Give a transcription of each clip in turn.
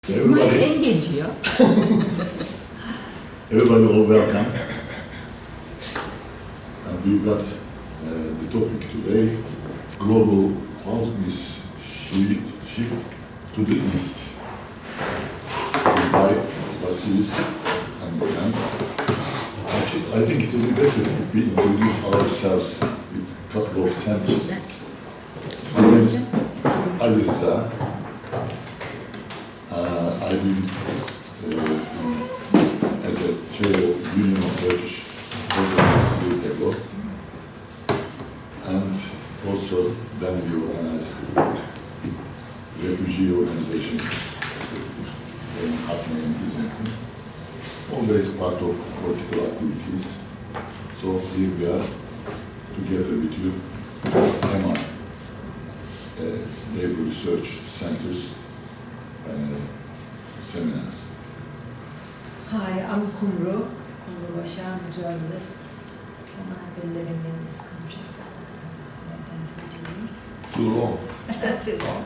Everybody, everybody all welcome. And we've got the topic today, global house shift to the east. By Vasilis and Brian. Actually, I think it will be better if we introduce ourselves with a couple of sentences. My name is Alisa. I've been as a chair of Union of Turkish over 6 years ago, and also then we organized refugee organization in Akme and Izmir. Always part of political activities. So here we are together with you, EMAR, Labor Research Centers, seminars. Hi, I'm Kumru Basha. I'm a journalist, and I've been living in this country for more than 30 years. Too long. Too long.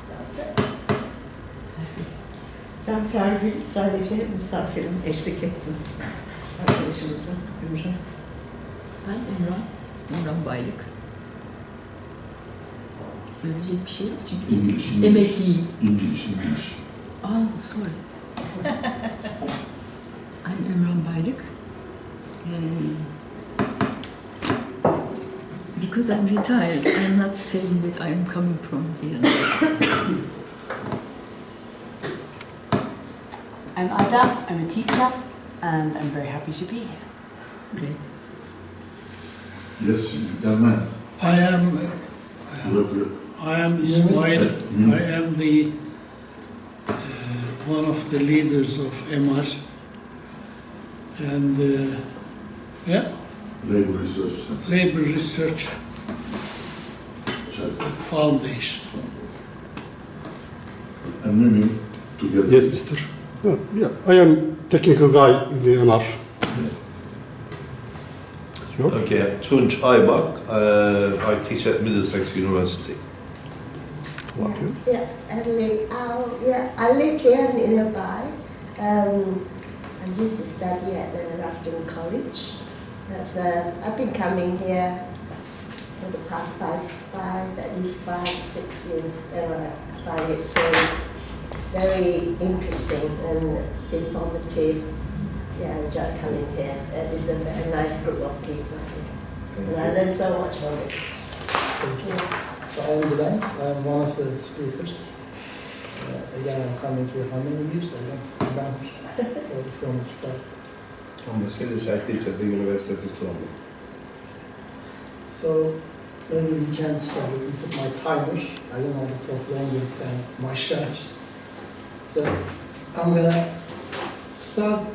That's it. Ben Ferdi, sadece misafirim, eşlik ettim arkadaşımıza, Ümran. Ben Ümran Baylık. Söyleyecek bir şey yok çünkü emekliyim. English. Oh, sorry. I'm Ümran Baylık. And because I'm retired, I'm not saying that I'm coming from here. I'm Ada, I'm a teacher, and I'm very happy to be here. Great. Yes, young man. I am Ismail. Mm-hmm. I am the one of the leaders of EMAR, and Labor Research Center. Labor Research Foundation. And Mimi, together. Yes, Mr. Yeah, I am technical guy in the EMAR. Okay, Tunç Aybak, I teach at Middlesex University. I live here nearby. I used to study at the Ruskin College. I've been coming here for the past at least 5-6 years. I find it so very interesting and informative. Yeah, I enjoy coming here. It's a very nice group of people. And I learned so much from it. Thank you. So I am Bülent. I am one of the speakers. Again, I'm coming here how many years? I don't remember from the start. I'm Vasilis, I teach at the University of Istanbul. So maybe we can start. Let me put my timer. I don't want to talk longer than my share. So I'm gonna start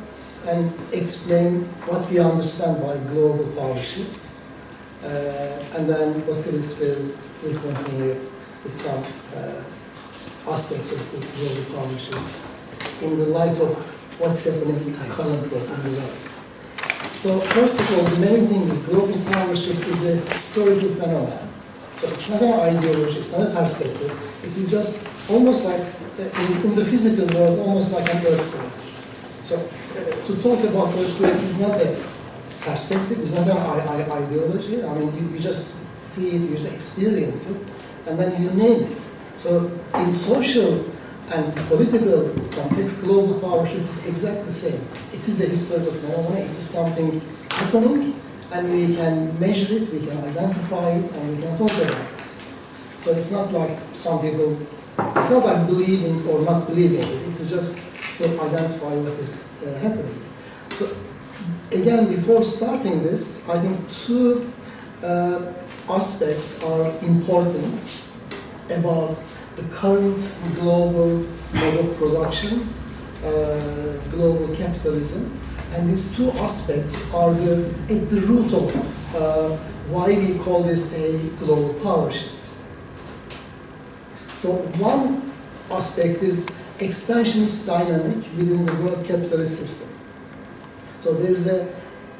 and explain what we understand by global power shift. And then Vasilis will continue with some aspects of the global power shift in the light of what's happening currently in the world. So first of all, the main thing is global power shift is a historical phenomenon. So it's not an ideology, it's not a perspective. It is just almost like, in the physical world, almost like an earthquake. So to talk about earthquake is not a perspective, it's not an ideology. I mean, you just see it, you just experience it, and then you name it. So in social and political context, global power shift is exactly the same. It is a historical phenomenon, it is something happening, and we can measure it, we can identify it, and we can talk about this. So it's not like some people, it's not like believing or not believing it, it's just to identify what is happening. So again, before starting this, I think two aspects are important about the current global mode of production, global capitalism, and these two aspects are at the root of why we call this a global power shift. So one aspect is expansionist dynamic within the world capitalist system. So there is an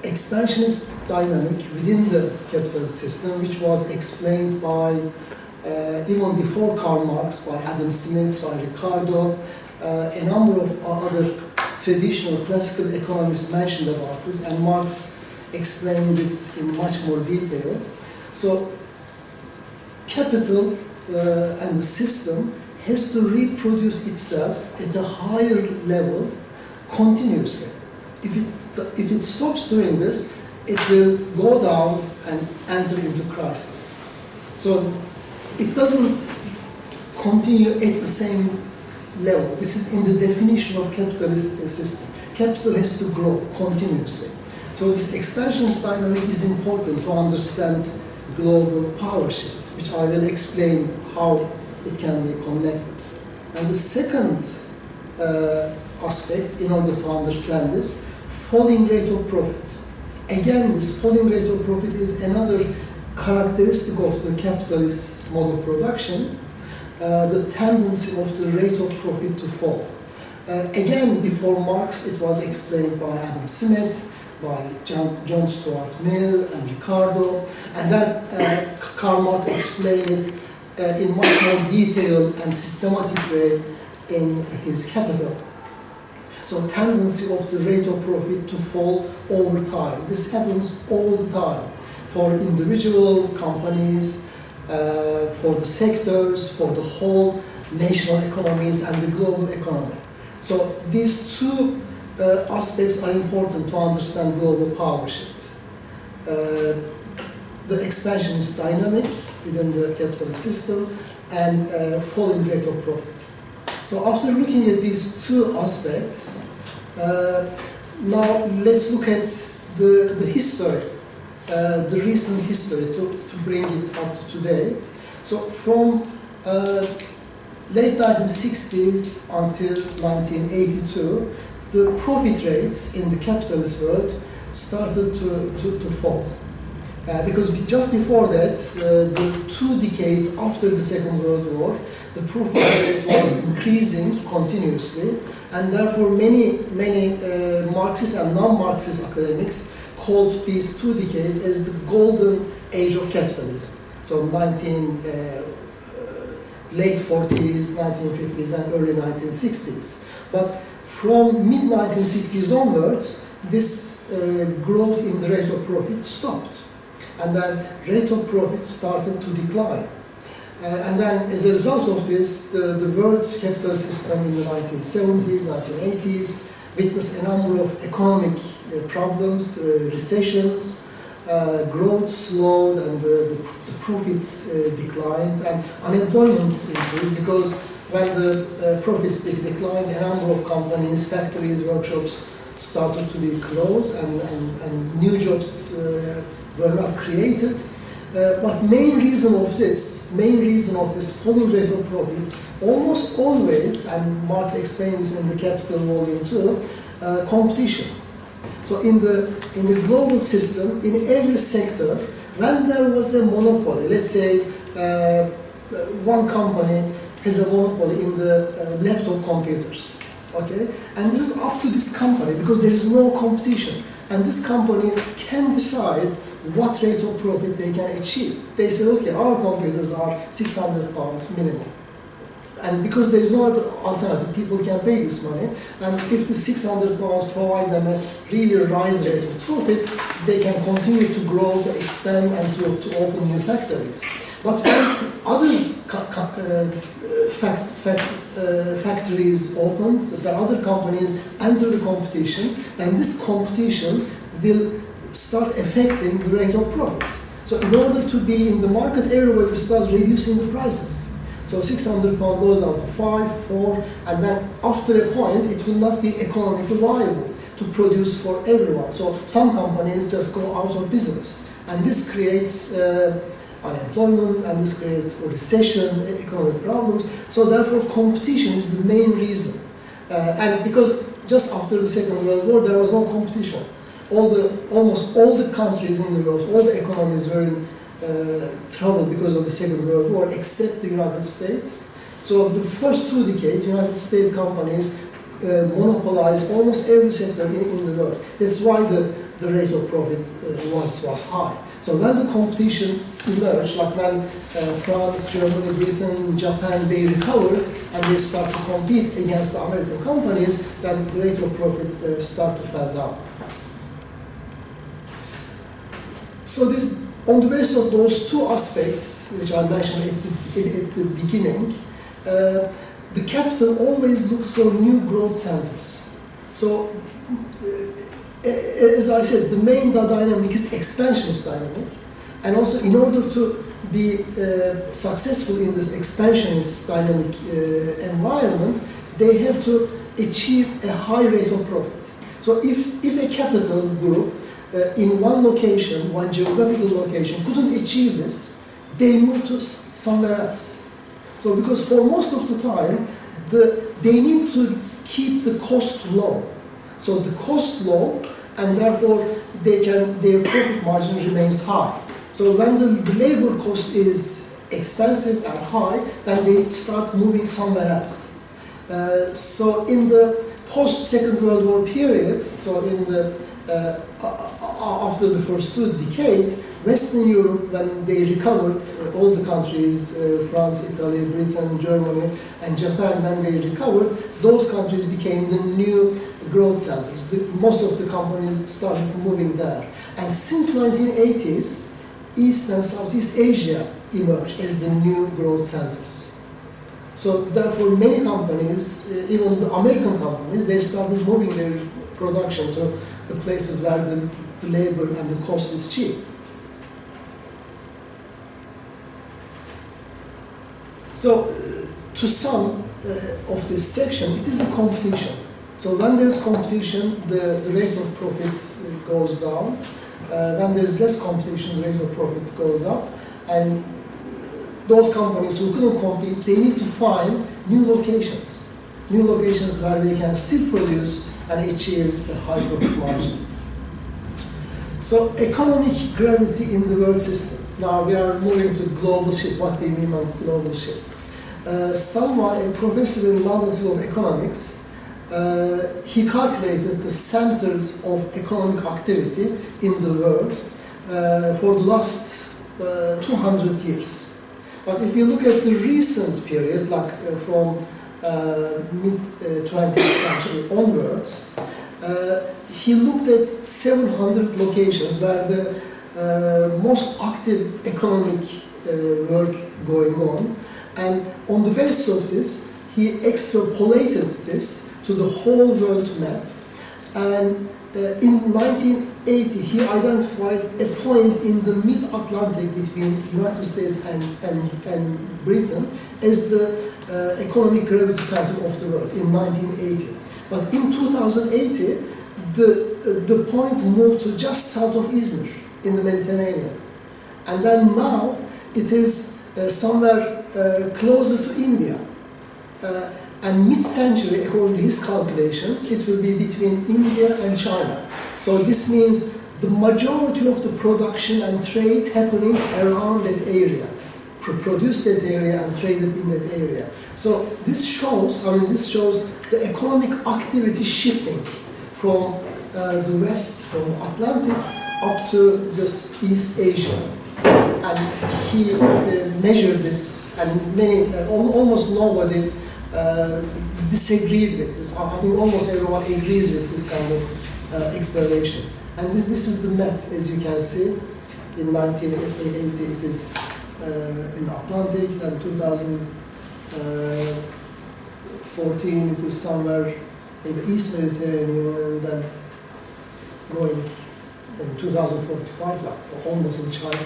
expansionist dynamic within the capitalist system which was explained by even before Karl Marx, by Adam Smith, by Ricardo, a number of other traditional classical economists mentioned about this, and Marx explained this in much more detail. So, capital and the system has to reproduce itself at a higher level continuously. If it stops doing this, it will go down and enter into crisis. So it doesn't continue at the same level. This is in the definition of capitalist system. Capital has to grow continuously. So this expansionist dynamic is important to understand global power shifts, which I will explain how it can be connected. And the second aspect, in order to understand this, falling rate of profit. Again, this falling rate of profit is another characteristic of the capitalist mode of production, the tendency of the rate of profit to fall. Again, before Marx, it was explained by Adam Smith, by John Stuart Mill and Ricardo, and then Karl Marx explained it in much more detailed and systematic way in his Capital. So tendency of the rate of profit to fall over time. This happens all the time for individual companies, for the sectors, for the whole national economies and the global economy. So these two aspects are important to understand global power shifts. The expansionist dynamic within the capitalist system and falling rate of profit. So after looking at these two aspects, now let's look at the history, the recent history to bring it up to today. So from late 1960s until 1982, the profit rates in the capitalist world started to fall. Because just before that, the 2 decades after the Second World War, the profit rates was increasing continuously, and therefore many Marxist and non-Marxist academics called these 2 decades as the golden age of capitalism. So late 40s, 1950s, and early 1960s. But from mid-1960s onwards, this growth in the rate of profit stopped. And then rate of profit started to decline. And then as a result of this, the world capitalist system in the 1970s, 1980s witnessed a number of economic problems, recessions, growth slowed, and the profits declined, and unemployment increased, because when the profits declined, a number of companies, factories, workshops started to be closed, and new jobs were not created. But main reason of this falling rate of profit, almost always, and Marx explained this in the Capital Volume 2, competition. So in the global system, in every sector, when there was a monopoly, let's say one company has a monopoly in the laptop computers, okay? And this is up to this company because there is no competition. And this company can decide what rate of profit they can achieve. They say, okay, our computers are £600 minimum. And because there is no other alternative, people can pay this money. And if the £600 provide them a really rise rate of profit, they can continue to grow, to expand, and to open new factories. But when other factories opened, the other companies enter the competition, and this competition will start affecting the rate of profit. So in order to be in the market area, it starts reducing the prices. So £600 goes out to 5, 4, and then after a point, it will not be economically viable to produce for everyone. So some companies just go out of business, and this creates unemployment, and this creates a recession, economic problems. So therefore, competition is the main reason. And because just after the Second World War, there was no competition. Almost all the countries in the world, all the economies were in trouble because of the Second World War, except the United States. So the first 2 decades, United States companies monopolized almost every sector in the world. That's why the rate of profit was high. So when the competition emerged, like when France, Germany, Britain, Japan, they recovered and they start to compete against the American companies, then the rate of profit start to fall down. So this, on the basis of those two aspects, which I mentioned at the beginning, the capital always looks for new growth centers. So, as I said, the main dynamic is expansionist dynamic, and also in order to be successful in this expansionist dynamic environment, they have to achieve a high rate of profit. So if a capital group in one location, one geographical location, couldn't achieve this, they move to somewhere else. So because for most of the time, they need to keep the cost low. So the cost low, and therefore their profit margin remains high. So when the labor cost is expensive and high, then they start moving somewhere else. So in the post-Second World War period, so in the after the first 2 decades, Western Europe, when they recovered, all the countries, France, Italy, Britain, Germany, and Japan, when they recovered, those countries became the new growth centers. Most of the companies started moving there. And since 1980s, East and Southeast Asia emerged as the new growth centers. So therefore, many companies, even the American companies, they started moving their production to the places where the labor and the cost is cheap. So, to sum of this section, it is the competition. So when there is competition, the rate of profit goes down. When there is less competition, the rate of profit goes up. And those companies who couldn't compete, they need to find new locations where they can still produce and achieve a high profit margin. So economic gravity in the world system. Now we are moving to global shift, what we mean by global shift. Someone, a professor in London School of Economics, he calculated the centers of economic activity in the world for the last 200 years. But if you look at the recent period, like from mid-20th century onwards, he looked at 700 locations where the most active economic work going on, and on the basis of this, he extrapolated this to the whole world map. And in 1980, he identified a point in the mid-Atlantic between United States and Britain as the economic gravity center of the world in 1980. But in 2080, the point moved to just south of Izmir in the Mediterranean. And then now it is somewhere closer to India. And mid-century, according to his calculations, it will be between India and China. So this means the majority of the production and trade happening around that area, produced that area and traded in that area. So this shows, this shows the economic activity shifting from the west, from Atlantic, up to this East Asia. And he measured this, and almost nobody disagreed with this. I think almost everyone agrees with this kind of explanation. And this is the map, as you can see. In 1980, it is in Atlantic, and 2014, it is somewhere in the East Mediterranean, and then going in 2045, like almost in China.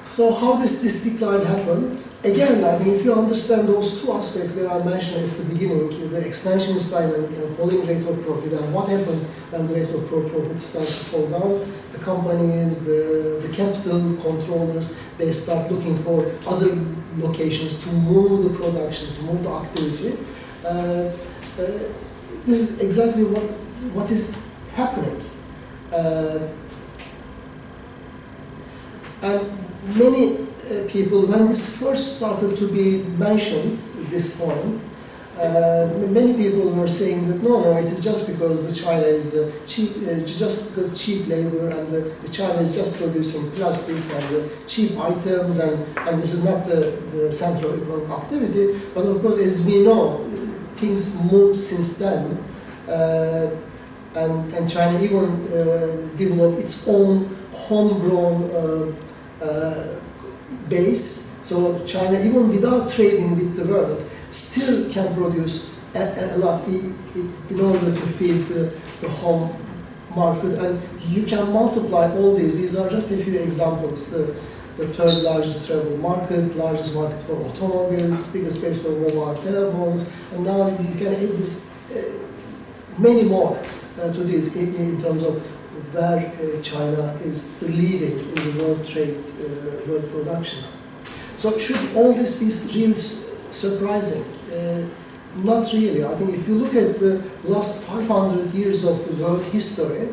So how does this decline happen? Again, I think if you understand those two aspects that I mentioned at the beginning, the expansionist dynamic and falling rate of profit, and what happens when the rate of profit starts to fall down, the companies, the capital controllers, they start looking for other locations to move the production, to move the activity. This is exactly what is happening. And many people, when this first started to be mentioned, this point, Many people were saying that no, it is just because the China is cheap, just because cheap labor, and the China is just producing plastics and cheap items, and this is not the central economic activity. But of course, as we know, things moved since then, and China even developed its own homegrown base. So China, even without trading with the world, still can produce a lot in order to feed the home market, and you can multiply all these. These are just a few examples. The third largest travel market, largest market for automobiles, biggest space for mobile telephones, and now you can add this many more to this in terms of where China is leading in the world trade, world production. So should all this be really surprising? Not really. I think if you look at the last 500 years of the world history,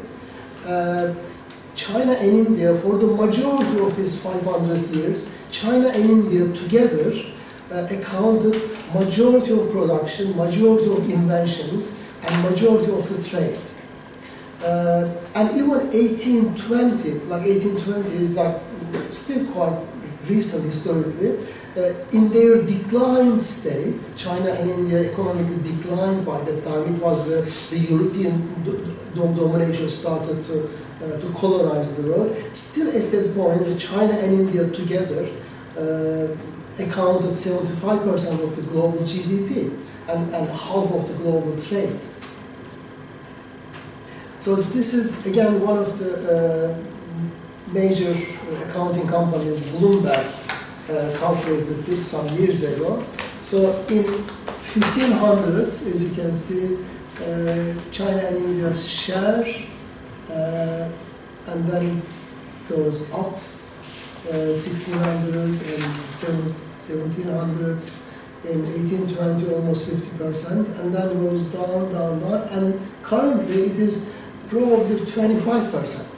China and India, for the majority of these 500 years, China and India together accounted majority of production, majority of inventions, and majority of the trade. And even 1820, like 1820 is like still quite recent historically, in their declined state, China and India economically declined by that time. It was the European domination started to colonize the world. Still at that point, China and India together accounted 75% of the global GDP and half of the global trade. So this is again one of the major accounting companies, Bloomberg, calculated this some years ago. So in 1500, as you can see, China and India's share, and then it goes up, 1600 and 1700, in 1820 almost 50%, and then goes down, down, down, and currently it is probably 25%.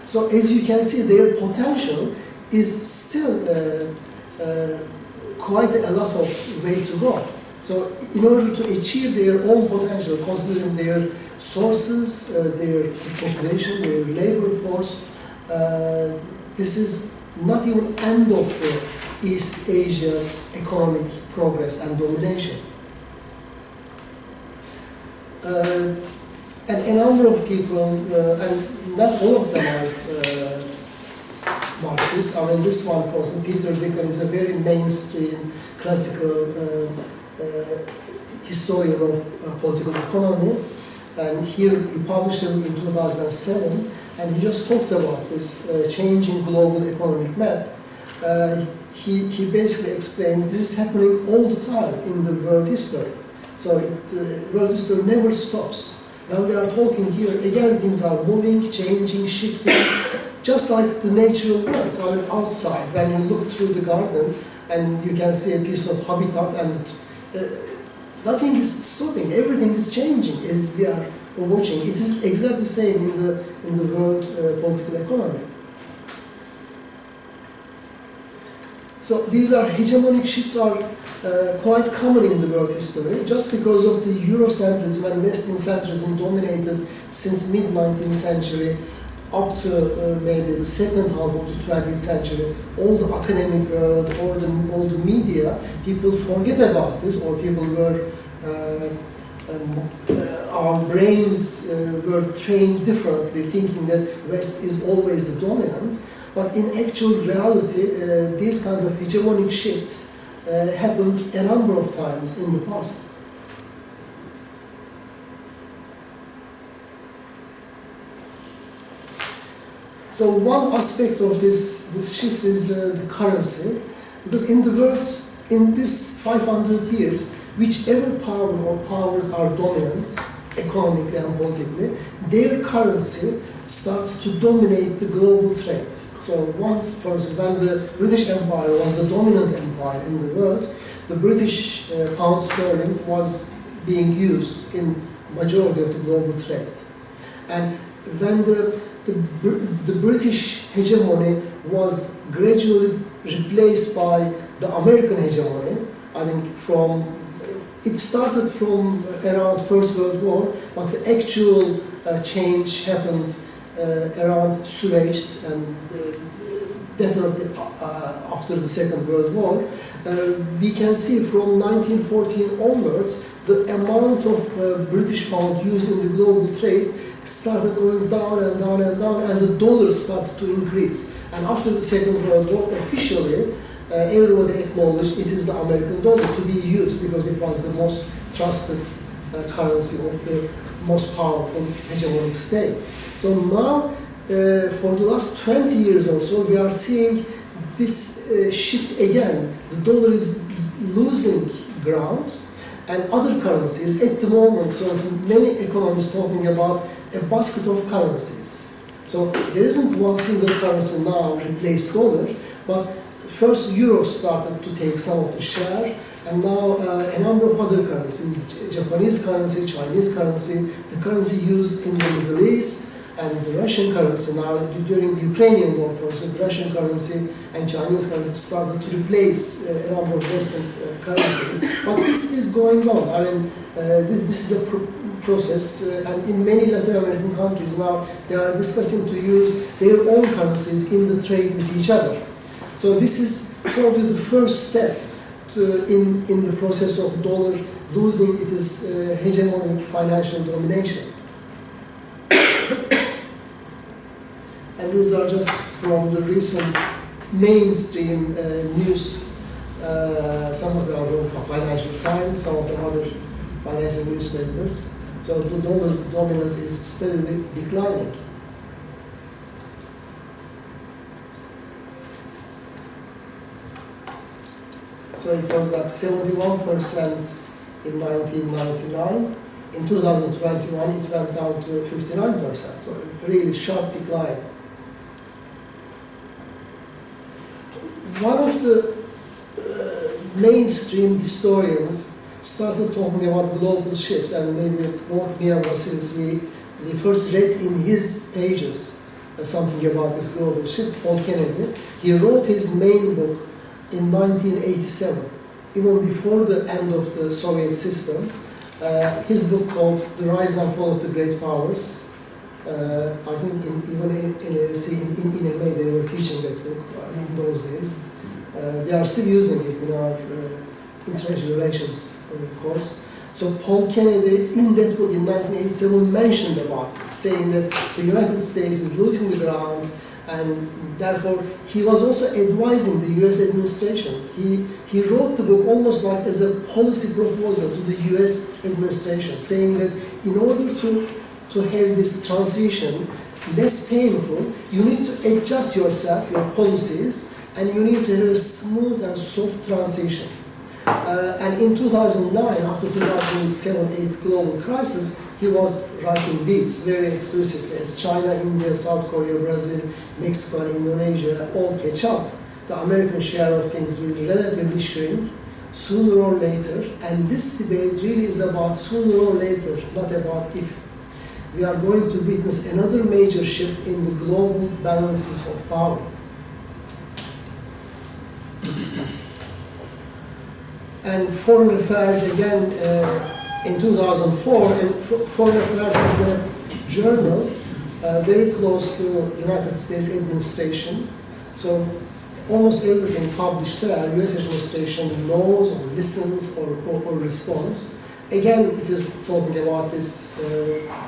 So as you can see, their potential is still quite a lot of way to go. So in order to achieve their own potential, considering their sources, their population, their labor force, this is not even end of the East Asia's economic progress and domination. And a number of people, and not all of them are Marxists. I mean, this one person, Peter Dickon, is a very mainstream classical historian of political economy, and here he published it in 2007, and he just talks about this changing global economic map. He basically explains this is happening all the time in the world history. So world history never stops. When we are talking here, again, things are moving, changing, shifting, just like the natural world. I mean, outside, when you look through the garden and you can see a piece of habitat, and nothing is stopping, everything is changing as we are watching. It is exactly the same in the world political economy. So these are hegemonic shifts are quite common in the world history, just because of the Eurocentrism and Western centrism dominated since mid-19th century up to maybe the second half of the 20th century. All the academic world, all the media, people forget about this, or people were, our brains were trained differently, thinking that West is always the dominant. But in actual reality, these kind of hegemonic shifts happened a number of times in the past. So one aspect of this shift is the currency, because in the world, in this 500 years, whichever power or powers are dominant, economically and politically, their currency starts to dominate the global trade. So once, for instance, when the British Empire was the dominant empire in the world, the British pound sterling was being used in majority of the global trade. And when the British hegemony was gradually replaced by the American hegemony, I think from it started from around First World War, but the actual change happened around Suez and definitely after the Second World War. We can see from 1914 onwards, the amount of British pound used in the global trade started going down and down and down, and the dollar started to increase. And after the Second World War, officially, everybody acknowledged it is the American dollar to be used because it was the most trusted currency of the most powerful hegemonic state. So now, for the last 20 years or so, we are seeing this shift again. The dollar is losing ground, and other currencies at the moment, so many economists talking about a basket of currencies. So there isn't one single currency now replaced dollar, but first euro started to take some of the share, and now a number of other currencies, Japanese currency, Chinese currency, the currency used in the Middle East, and the Russian currency now, during the Ukrainian war, for instance, the Russian currency and Chinese currency started to replace a number of Western currencies. But this is going on. I mean, this is a process, and in many Latin American countries now, they are discussing to use their own currencies in the trade with each other. So this is probably the first step in the process of dollar losing its hegemonic financial domination. And these are just from the recent mainstream news. Some of them are from Financial Times, some of them other financial newspapers. So the dollar's dominance is steadily declining. So it was like 71% in 1999. In 2021, it went down to 59%. So a really sharp decline. One of the mainstream historians started talking about global shift, and maybe both me and Vasilis, we first read in his pages something about this global shift. Paul Kennedy, he wrote his main book in 1987, even before the end of the Soviet system. His book called The Rise and Fall of the Great Powers. I think even in EMEK they were teaching that book in those days. They are still using it in our international relations course. So Paul Kennedy, in that book in 1987, mentioned about it, saying that the United States is losing the ground, and therefore he was also advising the US administration. He wrote the book almost like as a policy proposal to the US administration, saying that in order to have this transition less painful, you need to adjust yourself, your policies, and you need to have a smooth and soft transition. And in 2009, after 2007-8 global crisis, he was writing this very explicitly. As China, India, South Korea, Brazil, Mexico, and Indonesia all catch up, the American share of things will relatively shrink sooner or later. And this debate really is about sooner or later, not about if. We are going to witness another major shift in the global balances of power. And foreign affairs, again, in 2004, and foreign affairs is a journal very close to United States administration. So almost everything published there, US administration knows or listens or responds. Again, it is talking about this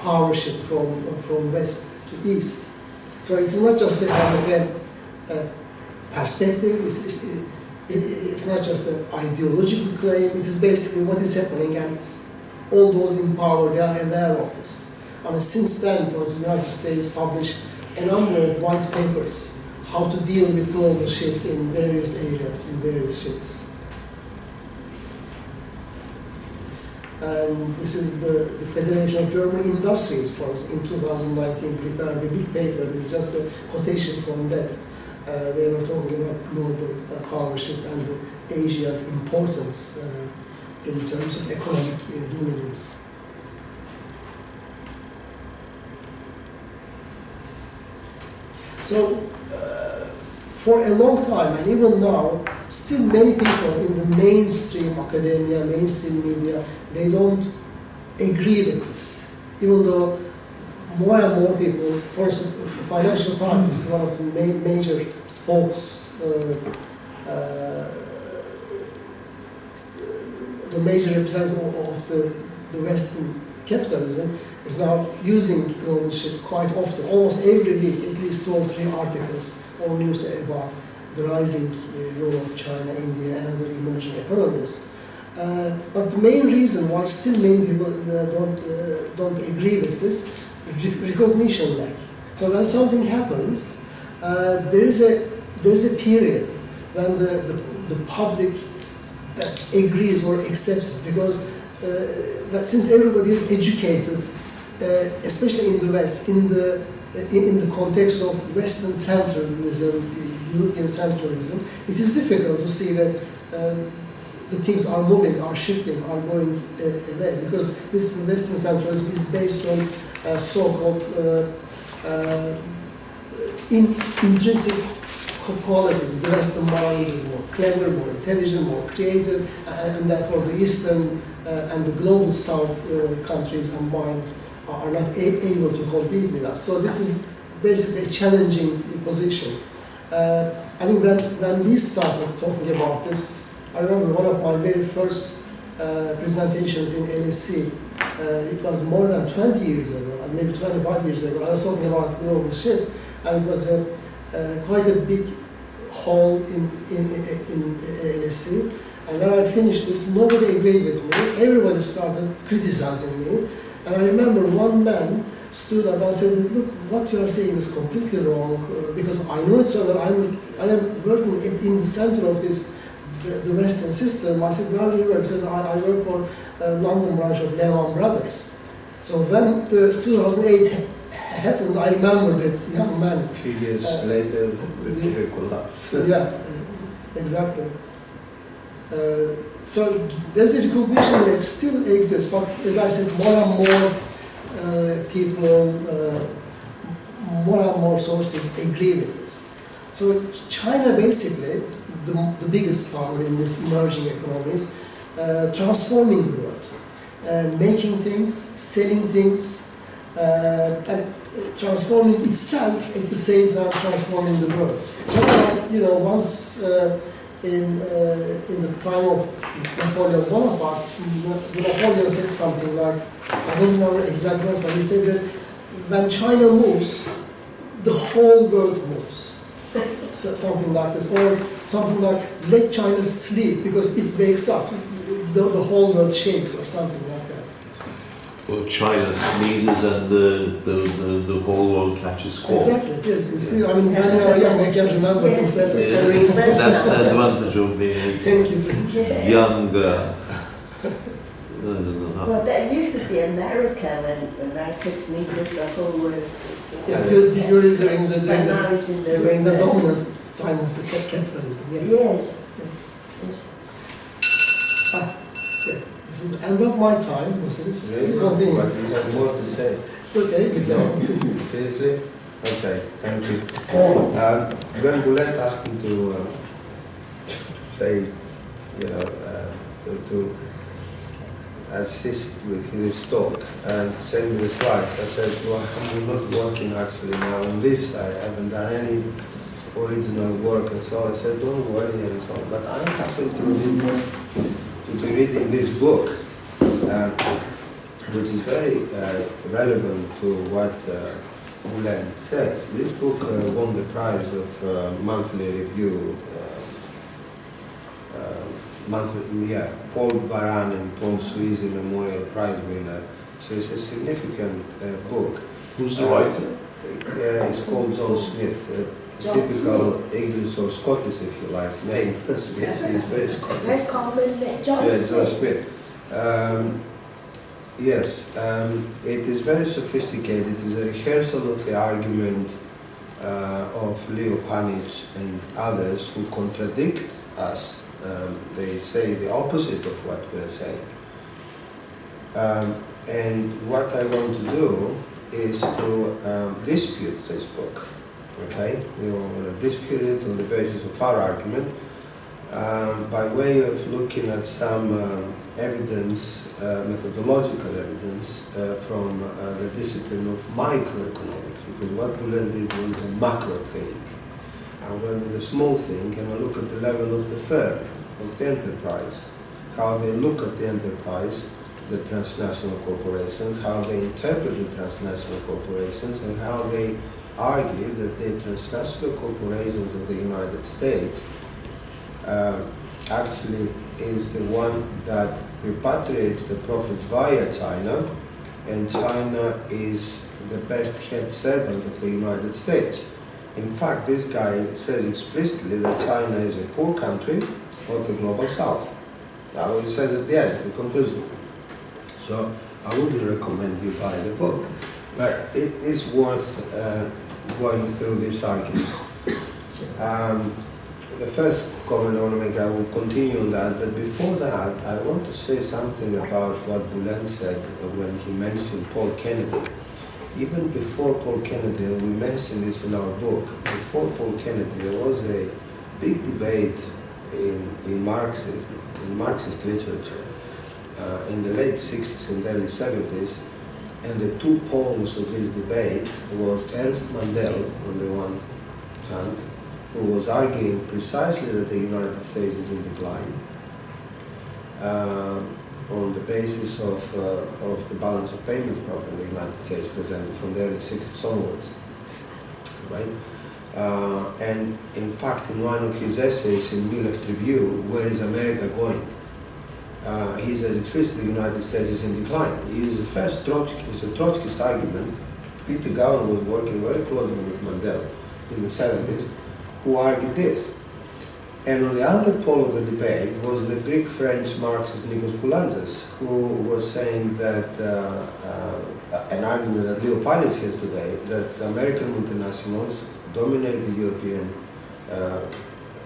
power shift from west to east. So it's not just a kind of a perspective, it's not just an ideological claim, it is basically what is happening, and all those in power, they are aware of this. I mean, since then, for instance, the United States published a number of white papers, how to deal with global shift in various areas, in various shifts. And this is the Federation of German Industries, for instance, in 2019 prepared a big paper. This is just a quotation from that. They were talking about global power shift and Asia's importance in terms of economic dominance. So, for a long time, and even now, still many people in the mainstream academia, mainstream media, they don't agree with this. Even though more and more people, for instance, Financial Times is one of the major the major representative of the Western capitalism, is now using global shift quite often. Almost every week, at least 2 or 3 articles or news about the rising role of China, India, and other emerging economies. But the main reason why still many people don't agree with this, recognition lack. So when something happens, there is a period when the public agrees or accepts it, because since everybody is educated, especially in the West, in the context of Western centralism, European centralism, it is difficult to see that the things are moving, are shifting, are going away, because this Western centralism is based on so-called intrinsic qualities. The Western mind is more clever, more intelligent, more creative, and therefore the Eastern and the global South countries and minds are not able to compete with us. So this is basically a challenging position. I think when we started talking about this, I remember one of my very first presentations in LSE. It was more than 20 years ago, and maybe 25 years ago. I was talking about global shift, and it was quite a big hall in LSE. And when I finished this, nobody agreed with me. Everybody started criticizing me. And I remember one man stood up and said, "Look, what you are saying is completely wrong, because I know it's so that I am working in the center of this, the Western system." I said, "Where do you work?" He said, I work for London branch of Lehman Brothers." So when the 2008 happened, I remember that young man. A few years later, the collapsed. Yeah, exactly. So there's a recognition that still exists, but as I said, more and more people, more and more sources agree with this. So China basically, the biggest power in these emerging economies, transforming the world, making things, selling things, and transforming itself at the same time transforming the world. Just like, once in the time of Napoleon Bonaparte, Napoleon said something like, I don't remember exact words, but he said that when China moves, the whole world moves. So, something like this, or something like, let China sleep because it wakes up, the whole world shakes, or something like that. Well, China sneezes and the whole world catches cold. Exactly, yes. You see, I mean, when you are young, I can remember this better. Yeah, that's the advantage of being Thank you so much. young. Well, that used to be America, when America sneezes, the whole world is. Yeah, during the West. dominant time of the capitalism, yes. Yes. Okay. This is the end of my time. Really? Continue. But you have more to say. It's okay. You can continue. Seriously? Okay, thank you. When Boulet asked me to say, to assist with his talk and send me the slides, I said, well, I'm not working actually now on this. I haven't done any original work and so on. I said, don't worry and so on. But I happen to be reading this book, which is very relevant to what Boulet says. This book won the prize of monthly review. Paul Baran and Paul Suisse Memorial Prize winner. So it's a significant book. Who's the writer? It's called John Smith. Typical English or Scottish, if you like, name. Smith is very Scottish. Let's call him John Smith. John Smith. Yes, it is very sophisticated. It is a rehearsal of the argument of Leo Panich and others who contradict us. They say the opposite of what we're saying. And what I want to do is to dispute this book. Okay? We want to dispute it on the basis of our argument. by way of looking at some evidence, methodological evidence from the discipline of microeconomics, because what Boulen did was a macro thing. I'm going to do the small thing, and I look at the level of the firm, of the enterprise, how they look at the enterprise, the transnational corporations, how they interpret the transnational corporations, and how they argue that the transnational corporations of the United States actually is the one that repatriates the profits via China, and China is the best head servant of the United States. In fact, this guy says explicitly that China is a poor country of the global south. That's what he says at the end, the conclusion. So I wouldn't recommend you buy the book, but it is worth going through this argument. The first comment I want to make, I will continue on that, but before that, I want to say something about what Boulen said when he mentioned Paul Kennedy. Even before Paul Kennedy, and we mentioned this in our book, before Paul Kennedy, there was a big debate in Marxism, in Marxist literature, in the late 60s and early 70s, and the two poles of this debate was Ernst Mandel on the one hand, who was arguing precisely that the United States is in decline on the basis of the balance of payments problem the United States presented from the early 60s onwards, right? And in fact, in one of his essays in New Left Review, Where is America Going? He says explicitly the United States is in decline. He is the first it's a Trotskyist argument. Peter Gowan was working very closely with Mandel in the 70s, who argued this. And on the other pole of the debate was the Greek-French Marxist Nikos Poulantzas, who was saying that, an argument that Leo Panitch has today, that American multinationals dominate the European,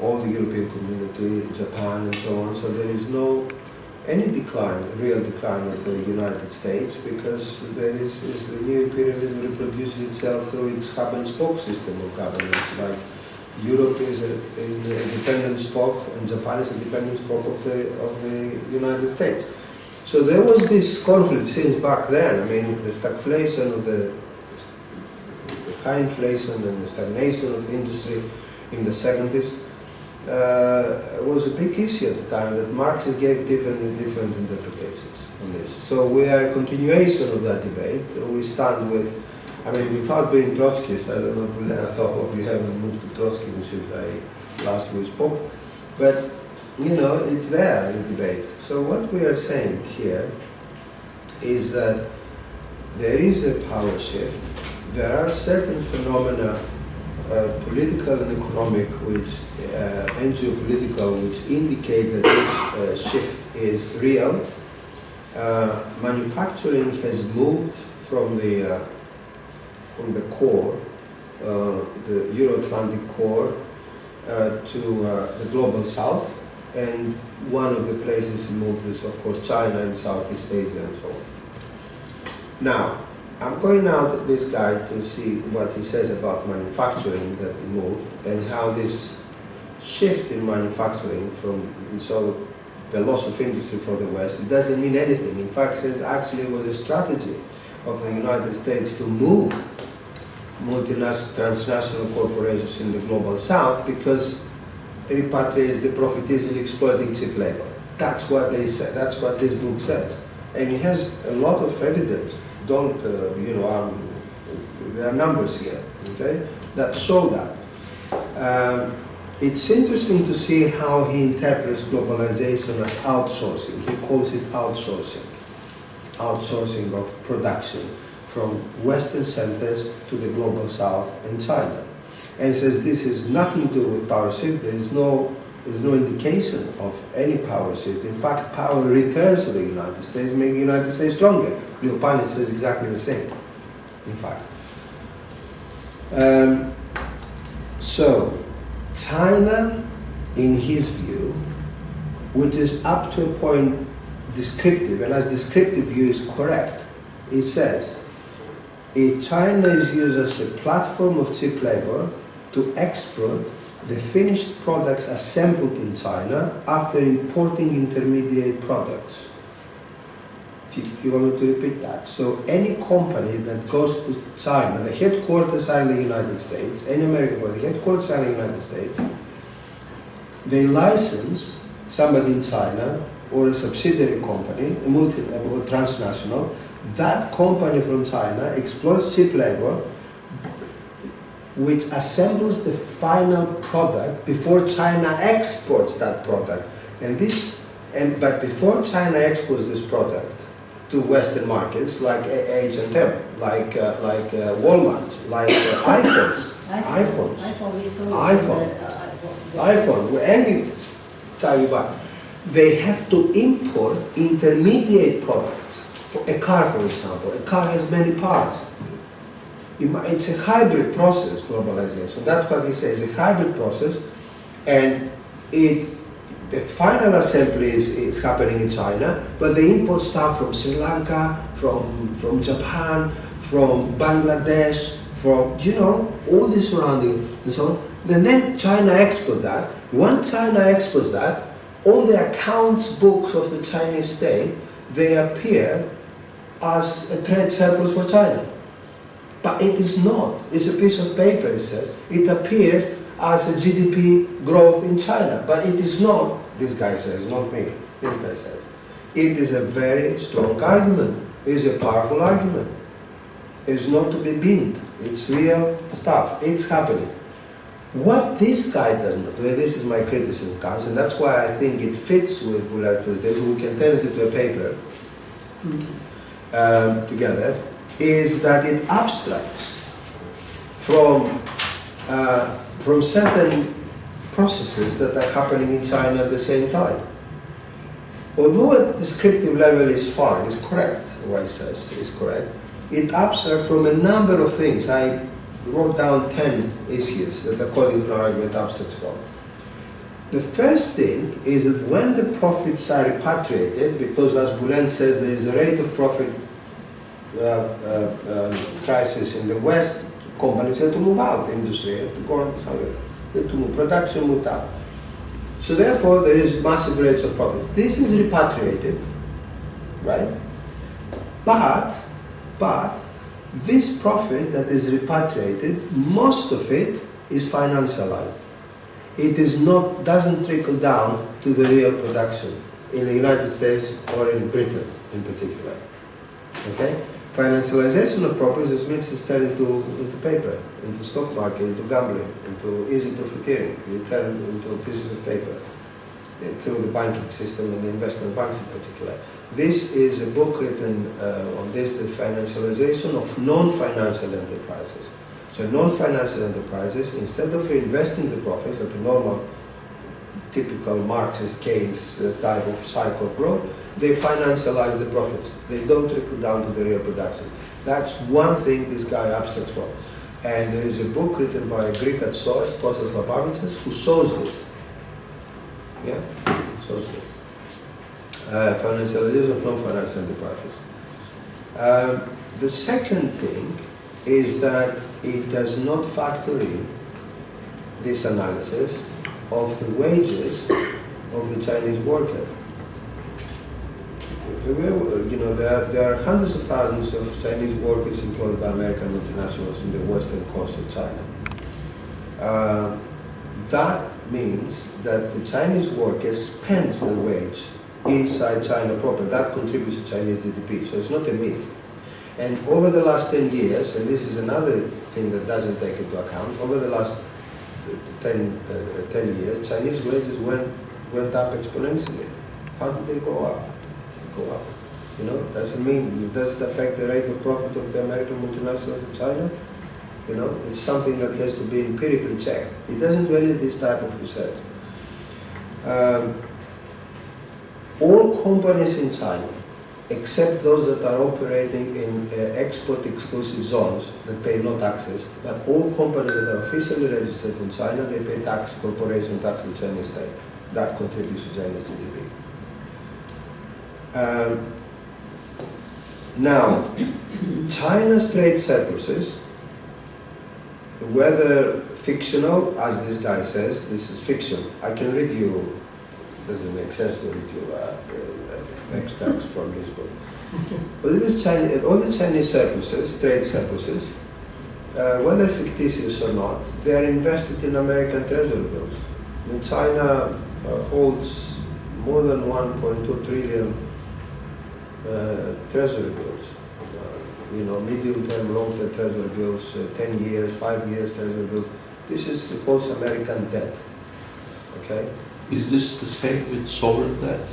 all the European community, Japan and so on, so there is no any decline, real decline of the United States, because there is the new imperialism reproduces itself through its hub and spoke system of governance. Like Europe is a dependent spoke, and Japan is a dependent spoke of the United States. So there was this conflict since back then. I mean, the stagflation of the high inflation and the stagnation of the industry in the 70s was a big issue at the time that Marxists gave different interpretations on this. So we are a continuation of that debate. We stand with, I mean, without being Trotskyist, I don't know, I hope you haven't moved to Trotsky since last we spoke, but you know, it's there in the debate. So what we are saying here is that there is a power shift. There are certain phenomena, political and economic, which and geopolitical, which indicate that this shift is real. Manufacturing has moved from the core, the Euro-Atlantic core, to the global south, and one of the places moved is, of course, China and Southeast Asia and so on. Now, I'm going now to this guy to see what he says about manufacturing that he moved, and how this shift in manufacturing from, so the loss of industry for the West, it doesn't mean anything. In fact, says actually it was a strategy of the United States to move multinational, transnational corporations in the global south, because it repatriates the profit easily exploiting cheap labor. That's what they said. That's what this book says. And it has a lot of evidence. Don't, there are numbers here, okay, that show that. It's interesting to see how he interprets globalization as outsourcing. He calls it outsourcing. Outsourcing of production from Western centers to the global south and China. And says this has nothing to do with power shift. There's no indication of any power shift. In fact, power returns to the United States, making the United States stronger. Leo Panitch says exactly the same, in fact. So, China, in his view, which is up to a point descriptive, and as descriptive view is correct, he says, if China is used as a platform of cheap labor to export the finished products assembled in China after importing intermediate products. You want me to repeat that? So any company that goes to China, the headquarters are in the United States, any American company, the headquarters are in the United States, they license somebody in China or a subsidiary company, a or transnational. That company from China exploits cheap labor, which assembles the final product before China exports that product. But before China exports this product to Western markets like H&M, like Walmart, like iPhone, any time you buy, they have to import intermediate products. For a car, for example, a car has many parts. It's a hybrid process, globalization. That's what he says, a hybrid process, and the final assembly is happening in China, but they import stuff from Sri Lanka, from Japan, from Bangladesh, from, all the surrounding and so on. And then China export that. Once China exports that, on the accounts books of the Chinese state, they appear as a trade surplus for China. But it is not. It's a piece of paper, it says. It appears as a GDP growth in China. But it is not, this guy says, not me, this guy says. It is a very strong argument. It is a powerful argument. It's not to be binned. It's real stuff. It's happening. What this guy does not do, this is my criticism, comes, and that's why I think it fits with Bullet's presentation, we can turn it into a paper together, is that it abstracts from certain processes that are happening in China at the same time. Although at the descriptive level is fine, it's correct, what he says is correct, it abstracts from a number of things. I wrote down 10 issues that according to our argument abstracts from. The first thing is that when the profits are repatriated, because as Boulen says there is a rate of profit crisis in the West, companies have to move out, industry have to go on somewhere, they have to move, production moved out. So therefore there is massive rates of profits. This is repatriated, right? But this profit that is repatriated, most of it is financialized. It is not, doesn't trickle down to the real production in the United States or in Britain in particular. Okay? Financialization of profits is turned into paper, into stock market, into gambling, into easy profiteering. You turn into pieces of paper through the banking system and the investment banks in particular. This is a book written on this, the financialization of non-financial enterprises. So non-financial enterprises, instead of reinvesting the profits at a normal, typical Marxist Keynes type of cycle of growth, they financialize the profits. They don't trickle down to the real production. That's one thing this guy abstracts from. And there is a book written by a Greek at source, Kostas Lapavitsas, who shows this. Yeah, shows this. Financialization of non-financial enterprises. The second thing is that it does not factor in this analysis of the wages of the Chinese worker. There are hundreds of thousands of Chinese workers employed by American multinationals in the western coast of China. That means that the Chinese worker spends the wage inside China proper. That contributes to Chinese GDP, so it's not a myth. And over the last 10 years, and this is another thing that doesn't take into account, over the last 10 years, Chinese wages went up exponentially. How did they go up? Go up. Does it affect the rate of profit of the American multinationals in China? It's something that has to be empirically checked. It doesn't do any of this type of research. All companies in China, except those that are operating in export exclusive zones that pay no taxes, but all companies that are officially registered in China, they pay tax, corporation tax to the Chinese state. That contributes to Chinese GDP. Now, China's trade surpluses whether fictional, as this guy says, this is fiction. I can read you, doesn't make sense to read you extracts from this book. But this Chinese, all the Chinese surpluses, trade surpluses, whether fictitious or not, they are invested in American treasury bills. I mean, China holds more than 1.2 trillion treasury bills. Medium-term, long-term treasury bills, 10 years, 5 years treasury bills. This is the false American debt. Okay? Is this the same with sovereign debt?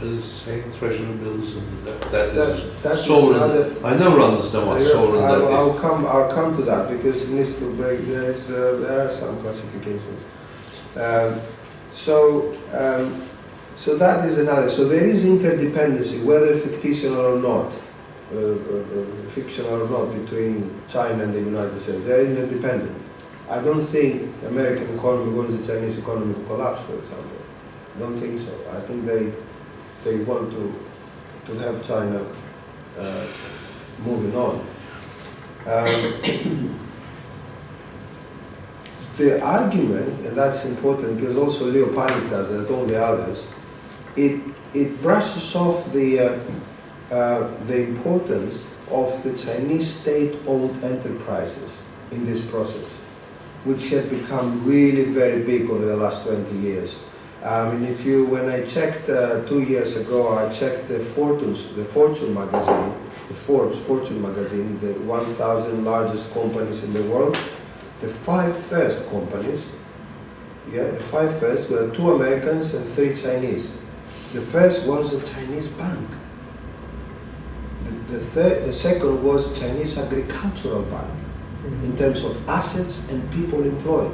Is the same treasury bills and that sovereign? I never understand what sovereign debt is. I'll come to that because it needs to break. There are some classifications. So that is another. So there is interdependency, whether fictional or not, between China and the United States. They are interdependent. I don't think the American economy wants the Chinese economy to collapse, for example. I don't think so. I think they want to have China moving on. The argument, and that's important because also Leo Panis does it, all the others, it brushes off the importance of the Chinese state-owned enterprises in this process, which have become really very big over the last 20 years. When I checked 2 years ago, I checked the Fortune magazine, the Forbes Fortune magazine, the 1,000 largest companies in the world. The 5 first companies, the 5 first were 2 Americans and 3 Chinese. The first was a Chinese bank. The second was a Chinese agricultural bank in terms of assets and people employed.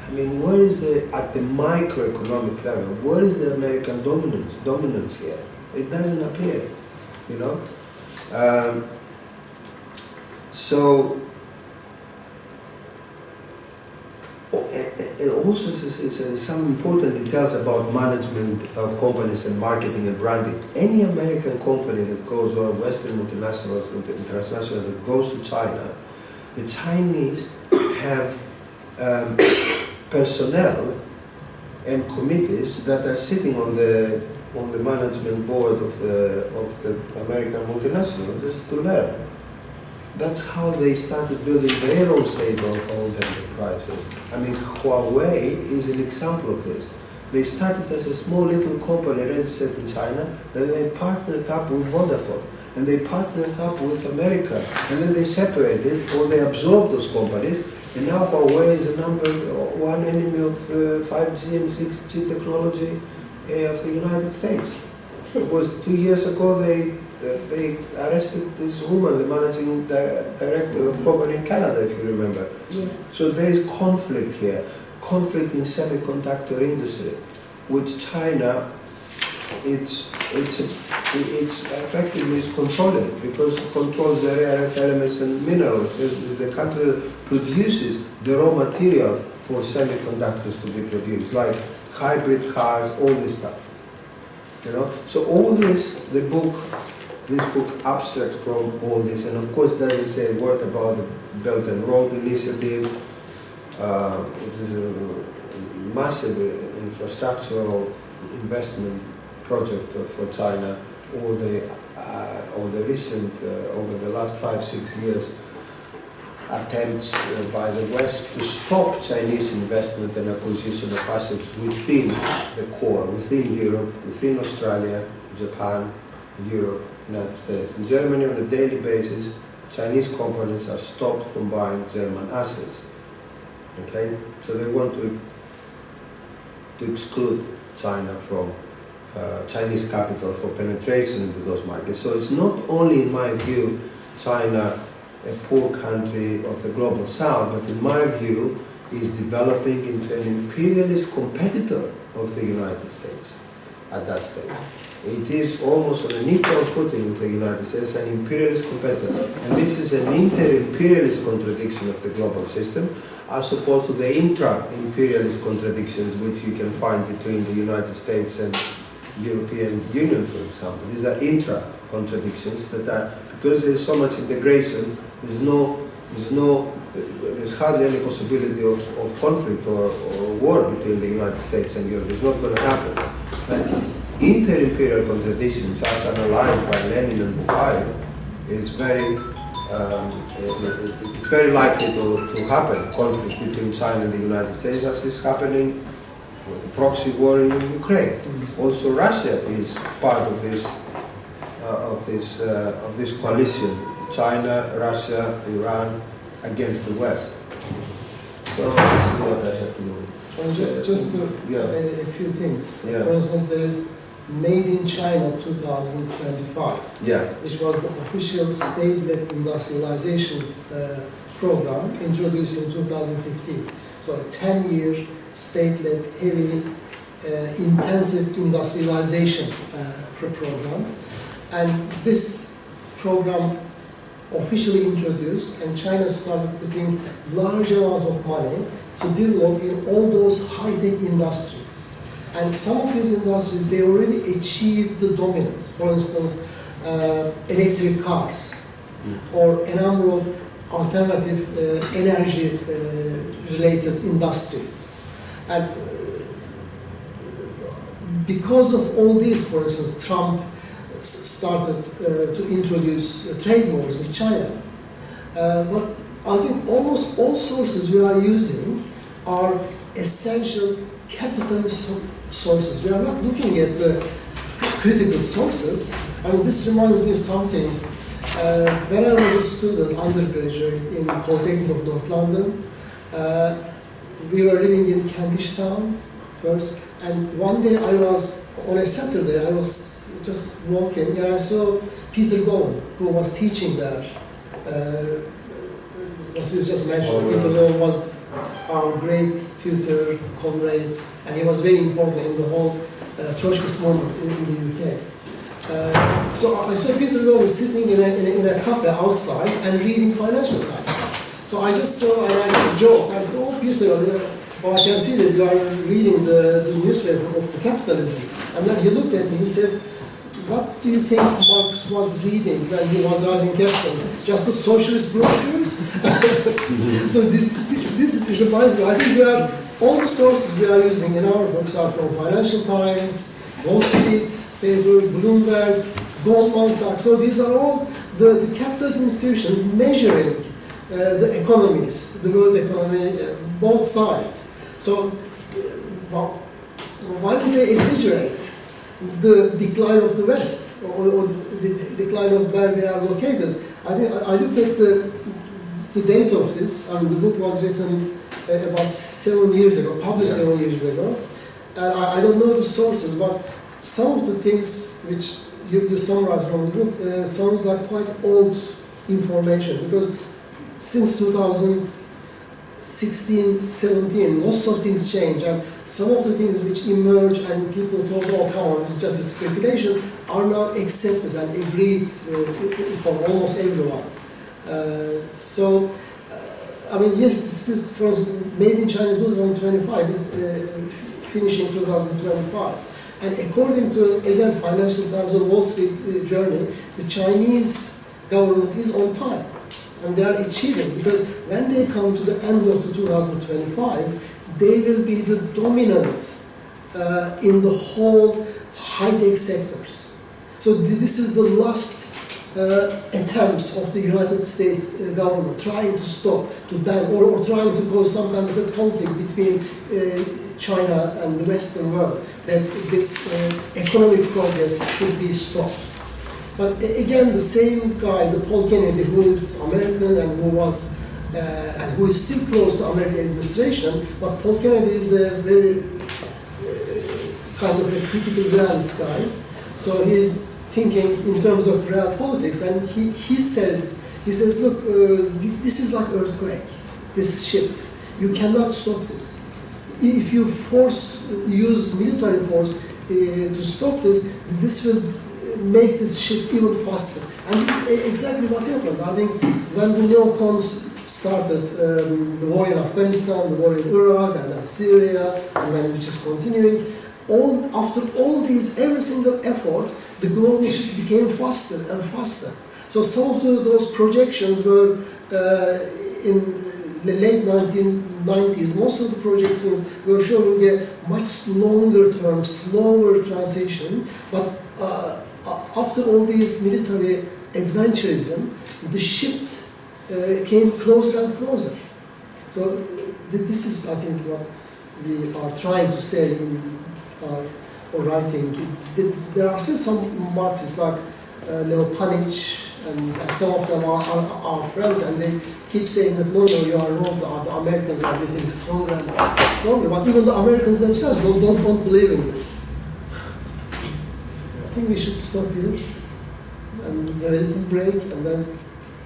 I mean, where is at the microeconomic level, where is the American dominance here? It doesn't appear, you know. And also some important details about management of companies and marketing and branding. Any American company that goes, or Western multinationals, international that goes to China, the Chinese have personnel and committees that are sitting on the management board of the American multinationals just to learn. That's how they started building their own state-owned enterprises. I mean, Huawei is an example of this. They started as a small little company registered in China, then they partnered up with Vodafone, and they partnered up with America, and then they separated, or they absorbed those companies, and now Huawei is the #1 enemy of 5G and 6G technology of the United States. It was 2 years ago they arrested this woman, the managing director of company in Canada, if you remember. Yeah. So there is conflict here, conflict in semiconductor industry, which China, it's effectively is controlling because it controls the rare earth elements and minerals. It's the country that produces the raw material for semiconductors to be produced, like hybrid cars, all this stuff. You know, so all this, this book abstracts from all this, and of course doesn't say a word about the Belt and Road Initiative, which is a massive infrastructural investment project for China, or the recent, over the last 5-6 years, attempts by the West to stop Chinese investment and acquisition of assets within the core, within Europe, within Australia, Japan, Europe, United States. In Germany, on a daily basis, Chinese companies are stopped from buying German assets. Okay, so they want to exclude China from Chinese capital for penetration into those markets. So it's not only, in my view, China a poor country of the global south, but in my view is developing into an imperialist competitor of the United States at that stage. It is almost on an equal footing with the United States, an imperialist competitor. And this is an inter-imperialist contradiction of the global system, as opposed to the intra-imperialist contradictions which you can find between the United States and European Union, for example. These are intra-contradictions that are, because there is so much integration, there's no there's hardly any possibility of conflict or war between the United States and Europe. It's not going to happen. But inter-imperial contradictions, as analyzed by Lenin and Bukharin, is very likely to happen. Conflict between China and the United States, as is happening with the proxy war in Ukraine. Also, Russia is part of this coalition: China, Russia, Iran against the West. So this is what I have to do. Just to add a few things. Yeah. For instance, there is Made in China 2025, which was the official state-led industrialization program introduced in 2015. So a 10-year state-led heavy intensive industrialization program. And this program officially introduced, and China started putting large amounts of money to develop in all those high-tech industries. And some of these industries, they already achieved the dominance. For instance, electric cars, or a number of alternative energy-related industries. And because of all this, for instance, Trump started to introduce trade wars with China. But I think almost all sources we are using are essential capitalist sources. We are not looking at the critical sources. I mean, this reminds me of something. When I was a student, undergraduate in Polytechnic of North London, we were living in Kentish Town first, and one day I was, on a Saturday, I was just walking and I saw Peter Gowan, who was teaching there. As you just mentioned, Peter Gowan was our great tutor, comrade, and he was very important in the whole Trotskyist movement in the UK. So I saw Peter Gowan sitting in a cafe outside and reading Financial Times. So I just saw, and I just joked, I said, oh Peter, well, I can see that you are reading the newspaper of the capitalism. And then he looked at me, he said, what do you think Marx was reading when he was writing Capitalism? Just the socialist brochures? So this reminds me, I think all the sources we are using in our books are from Financial Times, Wall Street paper, Bloomberg, Goldman Sachs. So these are all the capitalist institutions measuring the economies, the world economy, both sides. So why do they exaggerate the decline of the West, or the decline of where they are located? I think I looked at the date of this. I mean, the book was written about 7 years ago, published 7 years ago. And I don't know the sources, but some of the things which you summarize from the book sounds like quite old information, because since 2016, 17, lots of things change, and some of the things which emerge and people talk about, come on, this is just a speculation, are now accepted and agreed for almost everyone. I mean, yes, this is, for instance, Made in China 2025 is finishing 2025. And according to, again, Financial Times and Wall Street Journal, the Chinese government is on time. And they are achieving, because when they come to the end of the 2025, they will be the dominant in the whole high-tech sectors. So this is the last attempts of the United States government trying to stop, to ban, or trying to cause some kind of a conflict between China and the Western world, that this economic progress should be stopped. But again, the same guy, the Paul Kennedy, who is American and who was and who is still close to American administration, but Paul Kennedy is a very kind of a critical realist guy. So he's thinking in terms of real politics, and he says, look, this is like earthquake, this shift. You cannot stop this. If you use military force to stop this, this will make this shift even faster. And this is exactly what happened. I think when the neocons started the war in Afghanistan, the war in Iraq, and then Syria, and then which is continuing, after all these, every single effort, the global shift became faster and faster. So some of those projections were in the late 1990s, most of the projections were showing a much longer term, slower transition, but after all these military adventurism, the shift came closer and closer. So this is, I think, what we are trying to say in our writing. There are still some Marxists like Leo Panich, and some of them are our friends, and they keep saying that no, you are wrong, the Americans are getting stronger and stronger, but even the Americans themselves don't believe in this. I think we should stop here and have a little break and then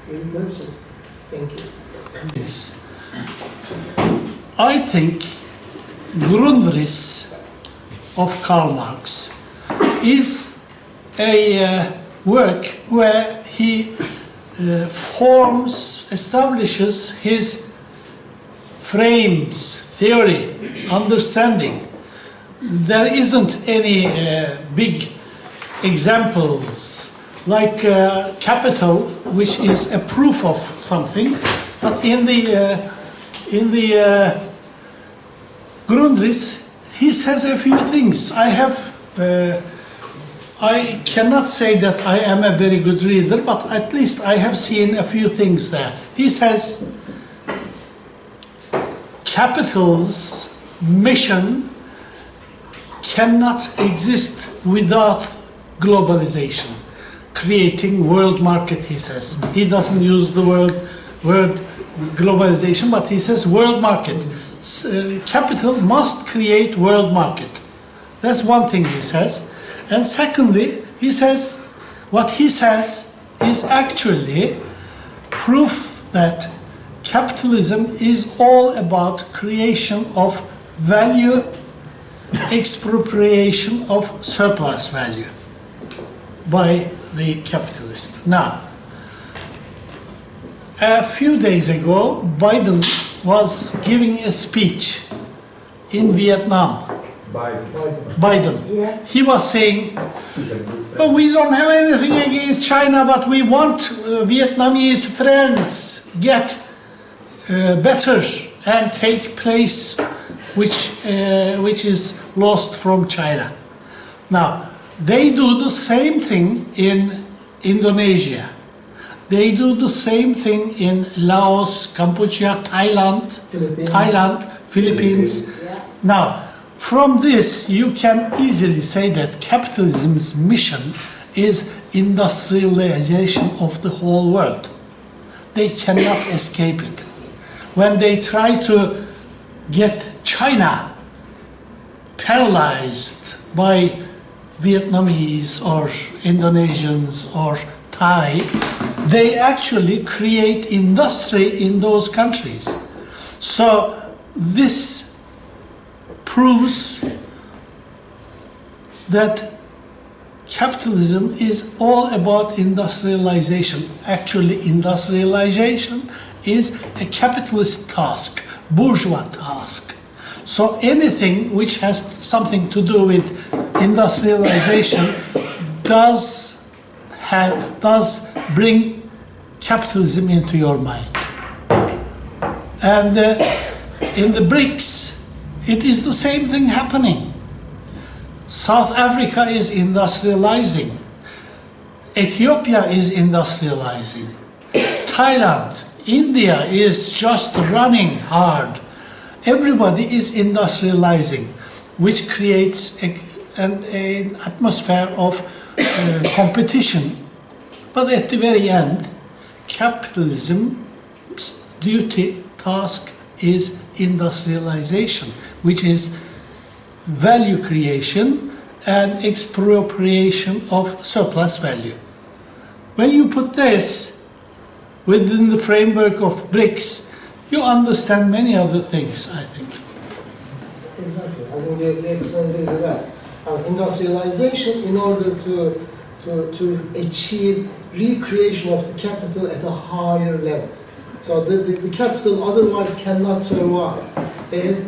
any questions. Thank you. Yes. I think Grundriss of Karl Marx is a work where he establishes his frames, theory, understanding. There isn't any big examples like Capital, which is a proof of something, but in the Grundriss, he says a few things. I cannot say that I am a very good reader, but at least I have seen a few things there. He says, capital's mission cannot exist without globalization, creating world market, he says. He doesn't use the word globalization, but he says world market. Capital must create world market. That's one thing he says. And secondly, he says, what he says is actually proof that capitalism is all about creation of value, expropriation of surplus value by the capitalist. Now, a few days ago, Biden was giving a speech in Vietnam. Biden. Yeah. He was saying, oh, we don't have anything against China, but we want Vietnamese friends get better and take place which is lost from China. Now, they do the same thing in Indonesia. They do the same thing in Laos, Cambodia, Thailand, Philippines. Yeah. Now, from this, you can easily say that capitalism's mission is industrialization of the whole world. They cannot escape it. When they try to get China paralyzed by Vietnamese or Indonesians or Thai, they actually create industry in those countries. So this proves that capitalism is all about industrialization. Actually, industrialization is a capitalist task, bourgeois task. So anything which has something to do with industrialization does bring capitalism into your mind. And in the BRICS, it is the same thing happening. South Africa is industrializing. Ethiopia is industrializing. Thailand, India is just running hard. Everybody is industrializing, which creates an atmosphere of competition. But at the very end, capitalism's duty, task is industrialization, which is value creation and expropriation of surplus value. When you put this within the framework of BRICS, you understand many other things, I think. Exactly. I think they explained that. Industrialization in order to achieve recreation of the capital at a higher level. So the capital otherwise cannot survive. It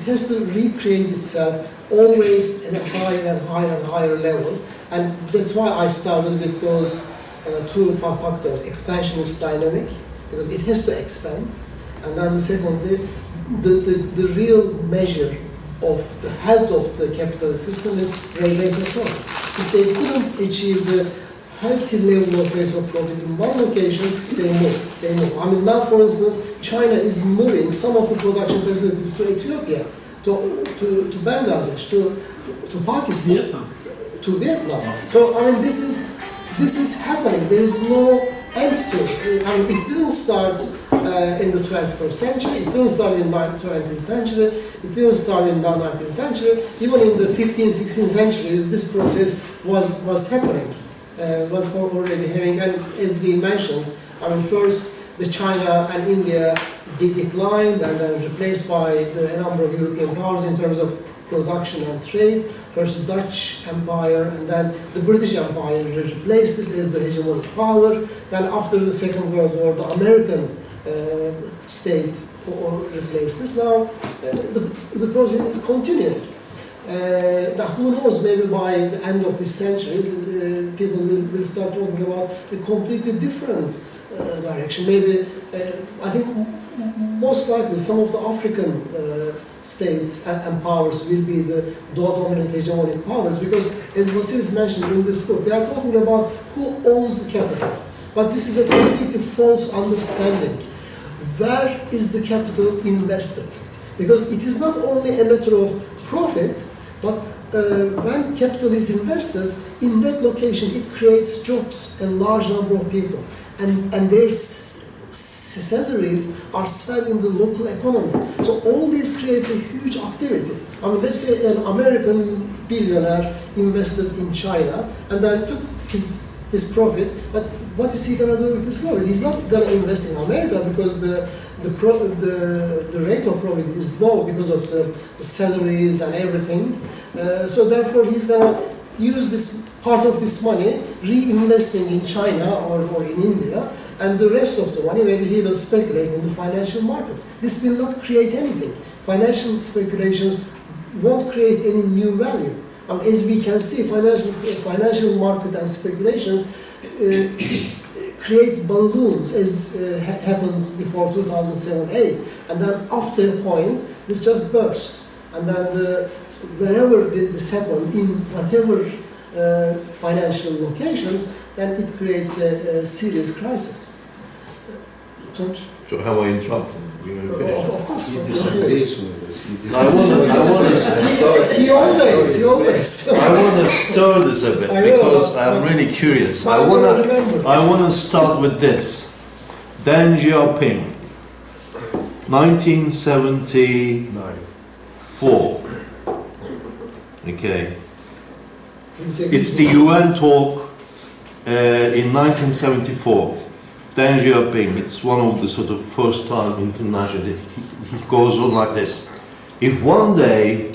has to recreate itself always at a higher and higher and higher level. And that's why I started with those two factors, expansionist dynamic because it has to expand. And then secondly, the real measure of the health of the capitalist system is rate of profit. If they couldn't achieve the healthy level of rate of profit in one location, they move. I mean, now, for instance, China is moving some of the production facilities to Ethiopia, to Bangladesh, to Pakistan, to Vietnam. So, I mean, this is happening. There is no end to it. I mean, it didn't start in the 21st century, it didn't start in the 20th century, it didn't start in the 19th century. Even in the 15th, 16th centuries, this process was happening, was already happening. And as we mentioned, I mean, first the China and India declined and then replaced by a number of European powers in terms of production and trade. First the Dutch Empire, and then the British Empire replaced this as the hegemonic power. Then after the Second World War, the American state replaced this. Now the process is continuing. Now who knows, maybe by the end of this century, people will start talking about a completely different direction. Maybe, I think most likely some of the African states and powers will be the dominant hegemonic powers, because as Vasilis mentioned in this book, they are talking about who owns the capital. But this is a completely false understanding. Where is the capital invested? Because it is not only a matter of profit, but when capital is invested, in that location it creates jobs, a large number of people. And their salaries are spent in the local economy. So all this creates a huge activity. I mean, let's say an American billionaire invested in China and then took his profit, but what is he going to do with this profit? He's not going to invest in America because the rate of profit is low because of the salaries and everything. So therefore he's going to use this part of this money reinvesting in China or in India, and the rest of the money maybe he will speculate in the financial markets. This will not create anything. Financial speculations won't create any new value. As we can see, financial market and speculations create balloons, as happened before 2007-8, and then after a point, this just burst. And then wherever this happened, in whatever financial locations, then it creates a serious crisis. So how I interrupt? Of course. He disagrees with us. I want to stir this a bit because I'm really curious. I want to start with this. Deng Xiaoping, 1974. Okay. It's the UN talk in 1974. Deng Xiaoping, it's one of the sort of first time international, he goes on like this. If one day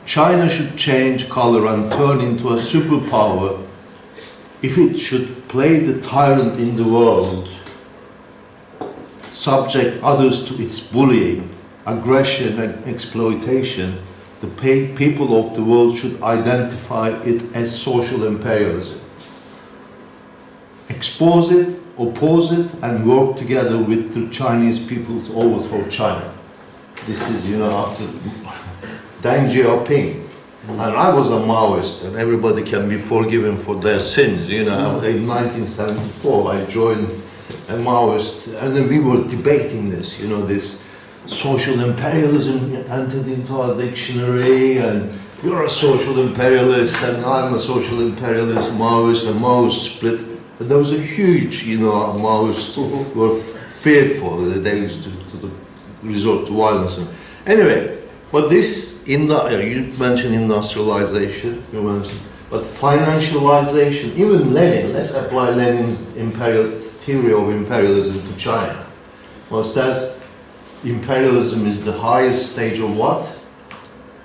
China should change color and turn into a superpower, if it should play the tyrant in the world, subject others to its bullying, aggression and exploitation, the people of the world should identify it as social imperialism. Expose it, oppose it, and work together with the Chinese people to overthrow China. This is, after Deng Xiaoping. And I was a Maoist, and everybody can be forgiven for their sins. In 1974, I joined a Maoist, and then we were debating this, this social imperialism entered into our dictionary, and you're a social imperialist, and I'm a social imperialist, Maoist, and Maoist split. And there was a huge, Maoists were fearful that they used to resort to violence. Anyway, but this, you mentioned industrialization, but financialization, even Lenin, let's apply Lenin's theory of imperialism to China. Was that imperialism is the highest stage of what?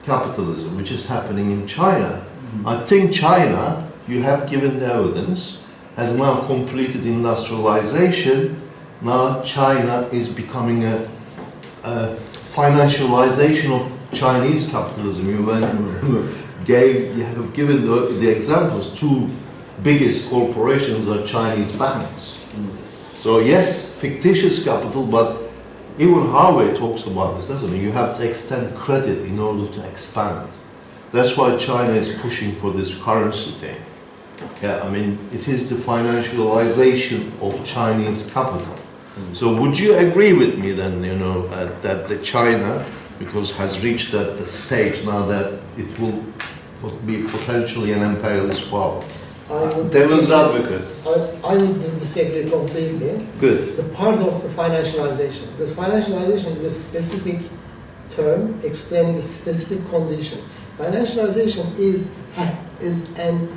Capitalism, which is happening in China. I think China, you have given the evidence, has now completed industrialization. Now China is becoming a financialization of Chinese capitalism. You have given the examples. Two biggest corporations are Chinese banks. So yes, fictitious capital, but even Harvey talks about this, doesn't it? You have to extend credit in order to expand. That's why China is pushing for this currency thing. Yeah, I mean, it is the financialization of Chinese capital. So would you agree with me then, you know, that the China, because has reached that the stage now that it will be potentially an imperialist power? Devil's advocate. I would disagree completely. Good. The part of the financialization, because financialization is a specific term explaining a specific condition. Financialization is an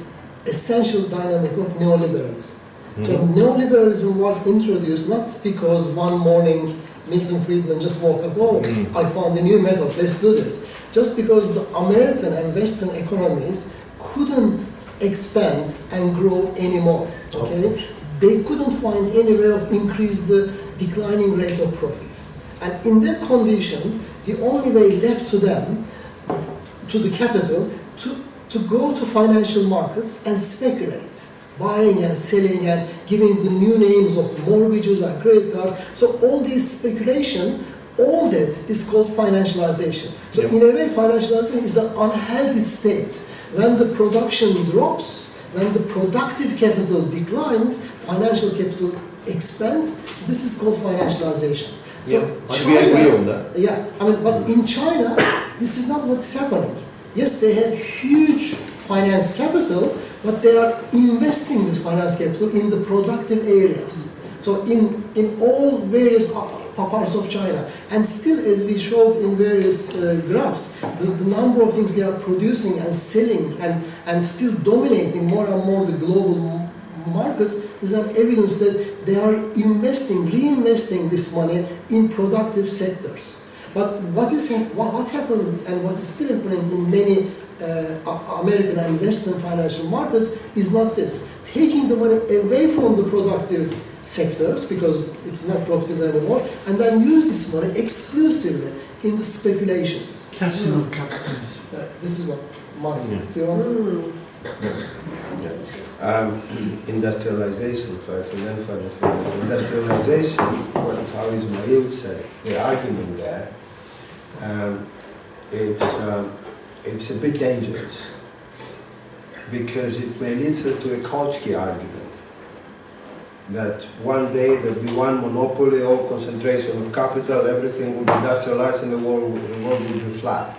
essential dynamic of neoliberalism. So neoliberalism was introduced not because one morning Milton Friedman just woke up, oh, I found a new method, let's do this. Just because the American and Western economies couldn't expand and grow anymore, okay? They couldn't find any way of increase the declining rate of profit. And in that condition, the only way left to them, to the capital, to go to financial markets and speculate, buying and selling and giving the new names of the mortgages and credit cards. So all this speculation, all that is called financialization. So in a way, financialization is an unhealthy state. When the production drops, when the productive capital declines, financial capital expands, this is called financialization. So we agree on that. Yeah, I mean, but in China, this is not what's happening. Yes, they have huge finance capital, but they are investing this finance capital in the productive areas. So in all various parts of China. And still, as we showed in various graphs, the number of things they are producing and selling and still dominating more and more the global markets is an evidence that they are investing, reinvesting this money in productive sectors. But what happened and what is still happening in many American and Western financial markets is not this. Taking the money away from the productive sectors because it's not profitable anymore, and then use this money exclusively in the speculations. Casino capitalism. This is what money. Do you want to? Industrialization first, and then financialization. Industrialization, what how Ismail said, the argument there, it's a bit dangerous because it may lead to a Kautsky argument that one day there'll be one monopoly, all concentration of capital, everything will be industrialized and the world will be flat.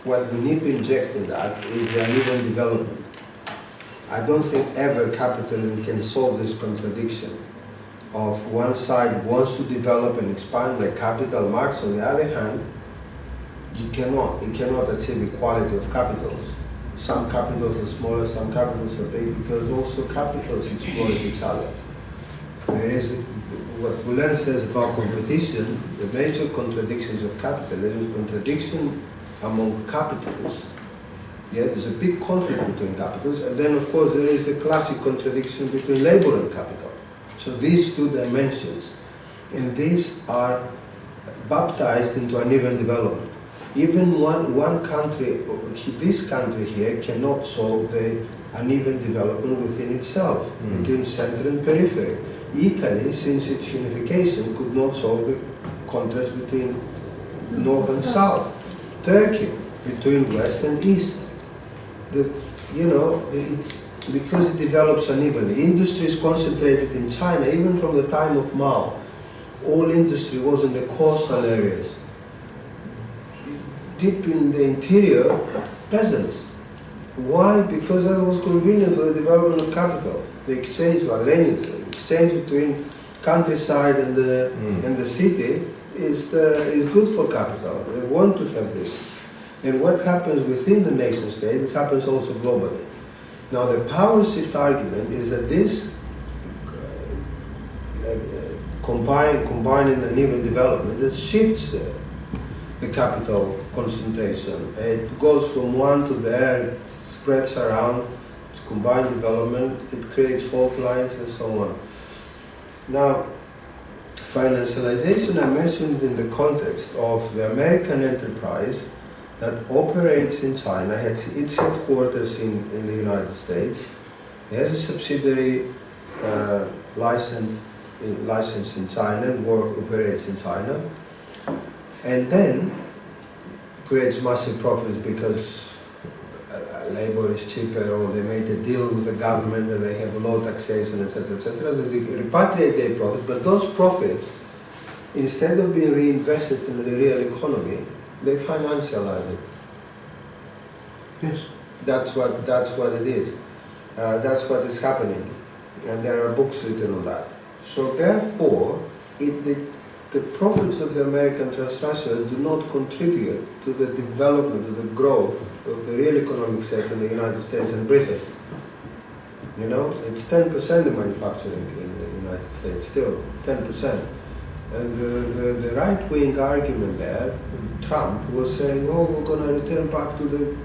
What we need to inject in that is the uneven development. I don't think ever capitalism can solve this contradiction of one side wants to develop and expand like capital markets, on the other hand, it cannot achieve equality of capitals. Some capitals are smaller, some capitals are big, because also capitals exploit each other. There is what Boulen says about competition, the major contradictions of capitalism is contradiction among capitals. Yeah, there's a big conflict between capitals, and then of course there is the classic contradiction between labor and capital. So these two dimensions, and these are baptized into uneven development. Even one country, this country here, cannot solve the uneven development within itself, between center and periphery. Italy, since its unification, could not solve the contrast between north and south. Turkey, between west and east. It's because it develops unevenly. Industry is concentrated in China, even from the time of Mao. All industry was in the coastal areas. Deep in the interior, peasants. Why? Because that was convenient for the development of capital. The exchange, like Lenin said, the exchange between countryside and the city is good for capital. They want to have this. And what happens within the nation state, it happens also globally. Now the power shift argument is that this combining uneven development, it shifts the capital concentration. It goes from one to the other, it spreads around, it's combined development, it creates fault lines and so on. Now, financialization I mentioned in the context of the American enterprise that operates in China, has its headquarters in the United States, it has a subsidiary licensed licensed in China and operates in China, and then creates massive profits because labor is cheaper, or they made a deal with the government and they have low taxation, etc., etc. They repatriate their profits, but those profits, instead of being reinvested in the real economy, they financialize it. Yes. That's what it is. That's what is happening, and there are books written on that. So therefore, the profits of the American trust structures do not contribute to the development, to the growth of the real economic sector in the United States and Britain. You know, it's 10% of manufacturing in the United States, still 10%. And the right-wing argument there, Trump was saying, oh, we're going to return back to the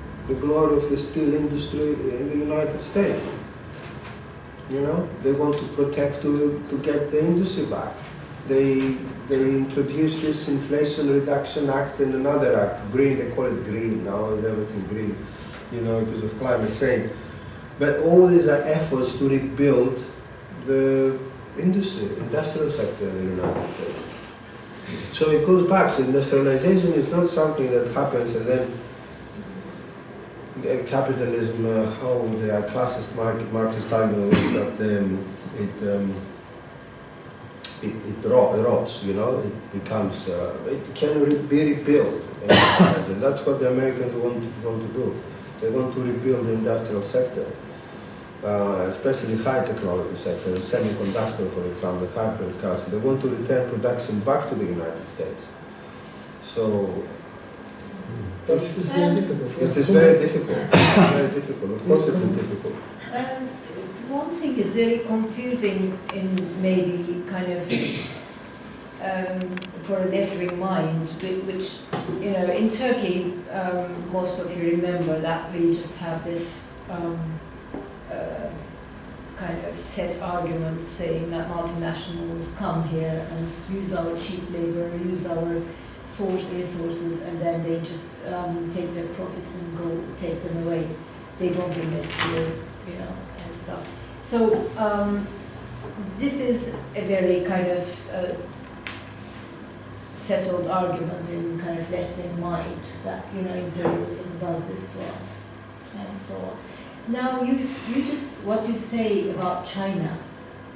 glory of the steel industry in the United States. You know, they want to protect, to get the industry back. They introduced this Inflation Reduction Act and another act, green, they call it green, now is everything green, you know, because of climate change. But all these are efforts to rebuild the industrial sector in the United States. So it goes back, so industrialization is not something that happens and then capitalism, how the classist Marxist argument is that it rots, you know, it becomes, it can be rebuilt. And that's what the Americans want to do. They want to rebuild the industrial sector, especially high technology sector, the semiconductor, for example, hybrid cars. They want to return production back to the United States. So, but it is very difficult. It is very difficult. Very difficult. Of course, it is difficult. One thing is very confusing in maybe kind of for a left-wing mind, which, you know, in Turkey, most of you remember that we just have this kind of set argument saying that multinationals come here and use our cheap labor, use our source resources, and then they just take their profits and go take them away. They don't invest here, you know, and stuff. So this is a very kind of settled argument in kind of left-wing mind that, you know, imperialism does this to us and so on. Now you just, what you say about China,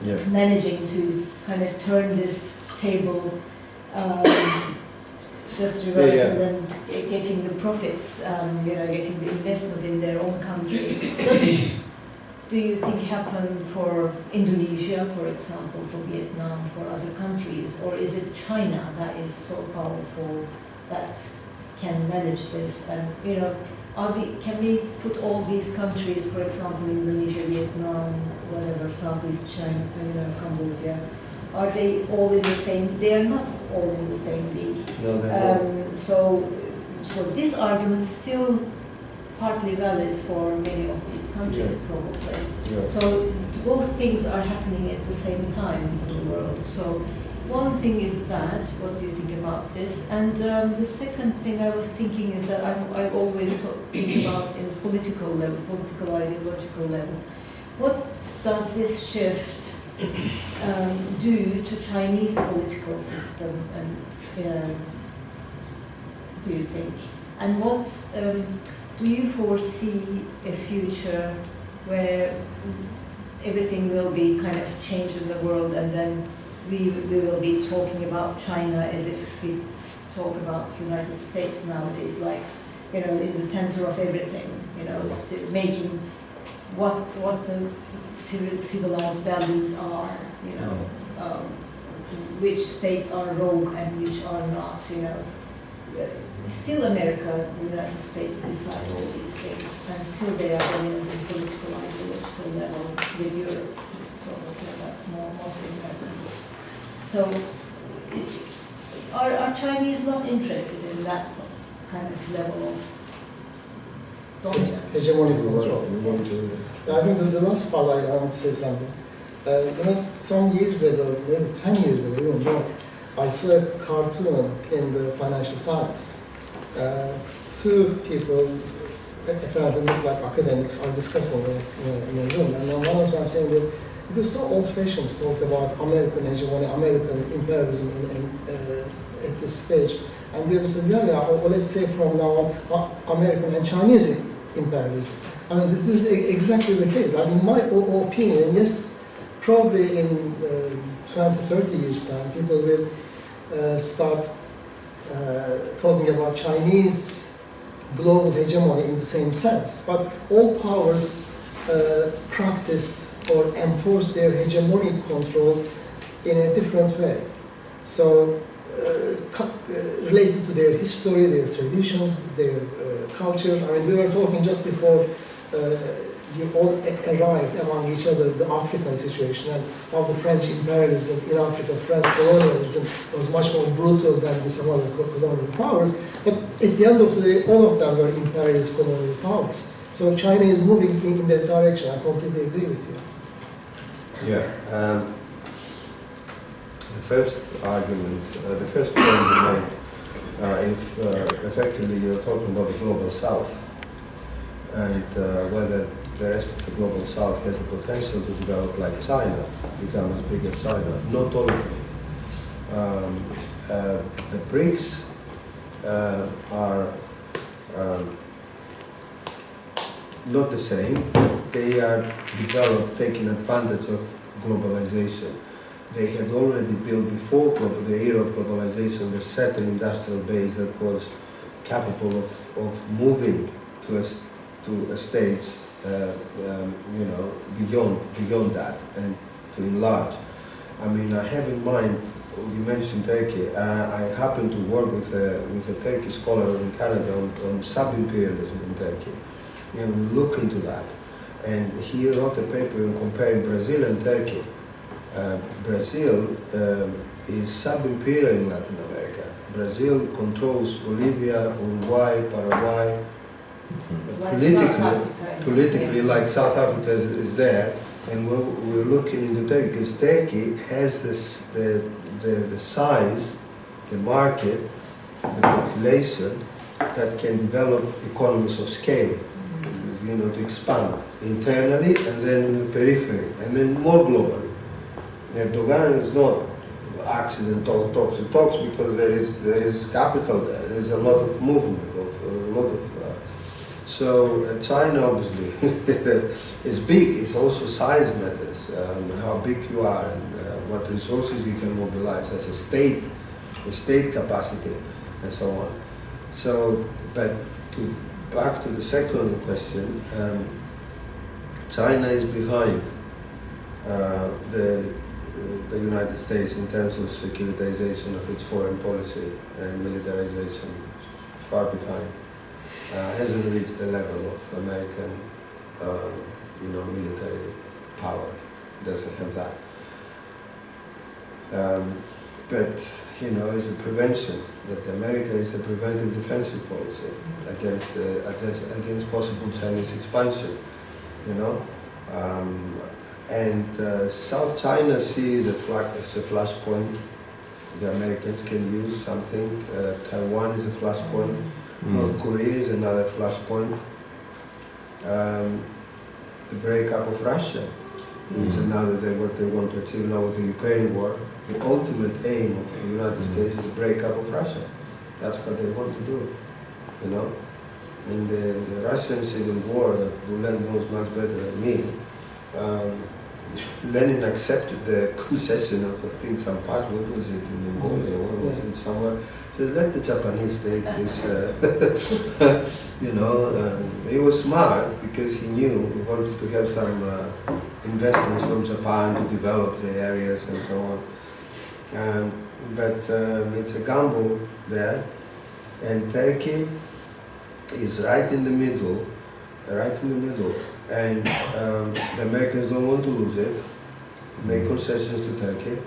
yeah, managing to kind of turn this table just reverse, yeah, yeah, and getting the profits, you know, getting the investment in their own country. Does it, do you think, happen for Indonesia, for example, for Vietnam, for other countries, or is it China that is so powerful that can manage this? And, you know, can we put all these countries, for example, Indonesia, Vietnam, whatever, Southeast China, you know, Cambodia, are they all in the same? They are not all in the same league. No, they're not. So this argument is still partly valid for many of these countries, yeah, probably. Yeah. So both things are happening at the same time in the world. So one thing is that, what do you think about this? And the second thing I was thinking is that I've always think about in political level, political ideological level. What does this shift do to Chinese political system, and do you think? And what do you foresee a future where everything will be kind of changed in the world, and then we will be talking about China as if we talk about United States nowadays, like, you know, in the center of everything, you know, still making what the civilized values are, you know, which states are rogue and which are not, you know. Still America, the United States decide all these things, and still they are dominant in political, ideological level with Europe, probably, but mostly Americans. So, are Chinese not interested in that kind of level of dominance? Hegemonic control. I think that the last part I want to say something. You know, some years ago, maybe 10 years ago, even more, I saw a cartoon in the Financial Times. Two people, apparently look like academics, are discussing it in a room, and one of them saying that it is so old-fashioned to talk about American hegemony, American imperialism at this stage. And there's or let's say from now on, American and Chinese imperialism. I mean, this is exactly the case. I mean, my opinion, yes, probably in 20, 30 years' time, people will start talking about Chinese global hegemony in the same sense. But all powers practice or enforce their hegemonic control in a different way. So, related to their history, their traditions, their culture. I mean, we were talking just before you all arrived among each other, the African situation and how the French imperialism in Africa, French colonialism was much more brutal than some other colonial powers. But at the end of the day, all of them were imperialist colonial powers. So China is moving in that direction. I completely agree with you. Yeah. The first argument, the first point you made, if effectively you're talking about the global south and whether the rest of the global south has the potential to develop like China, become as big as China. Not all of them. The BRICS are not the same. They are developed taking advantage of globalization. They had already built before the era of globalization a certain industrial base that was capable of moving to a stage, you know, beyond that and to enlarge. I mean, I have in mind. You mentioned Turkey. I happen to work with a Turkish scholar in Canada on sub-imperialism in Turkey. And we look into that. And he wrote a paper comparing Brazil and Turkey. Brazil is sub-imperial in Latin America. Brazil controls Bolivia, Uruguay, Paraguay. Politically, like South Africa is there. And we're looking into Turkey because Turkey has this, the size, the market, the population that can develop economies of scale, you know, to expand internally and then in the periphery and then more globally. Erdogan is not accident talks because there is capital there. There's a lot of movement so China obviously is big. It's also size matters, how big you are and what resources you can mobilize as a state capacity and so on. So, but back to the second question, China is behind the United States in terms of securitization of its foreign policy and militarization, far behind. Hasn't reached the level of American, you know, military power. Doesn't have that. But you know, it's a prevention. That America is a preventive defensive policy against possible Chinese expansion. You know, and South China Sea is a flashpoint. The Americans can use something. Taiwan is a flashpoint. North Korea is another flashpoint. The breakup of Russia is another what they want to achieve now with the Ukraine war. The ultimate aim of the United States is the breakup of Russia. That's what they want to do, you know. In the Russian Civil War that Bulent knows much better than me, Lenin accepted the concession of, I think, some part, what was it, in Mongolia, what was it, somewhere. So let the Japanese take this, you know. He was smart because he knew he wanted to have some investments from Japan to develop the areas and so on. But it's a gamble there, and Turkey is right in the middle, and the Americans don't want to lose it, make concessions to Turkey.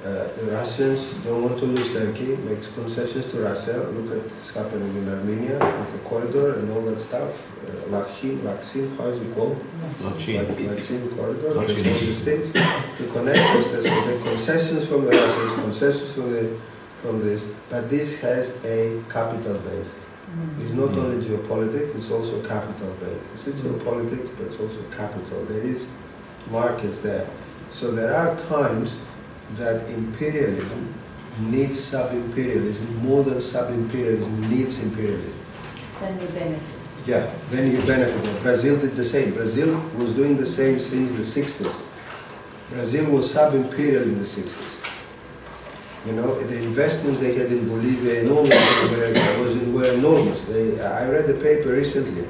The Russians don't want to lose Turkey, makes concessions to Russia. Look at what's happening in Armenia with the corridor and all that stuff. Lakhshin, how is it called? Lakhshin corridor. These things to connect us. So the concessions from the Russians, concessions from this, but this has a capital base. It's not only geopolitics, it's also capital base. It's geopolitics, but it's also capital. There is markets there. So there are times that imperialism needs sub-imperialism more than sub-imperialism needs imperialism. Then you benefit. Yeah, then you benefit. Brazil did the same. Brazil was doing the same since the 60s. Brazil was sub-imperial in the 60s. You know, the investments they had in Bolivia and all Latin America were enormous. I read a paper recently.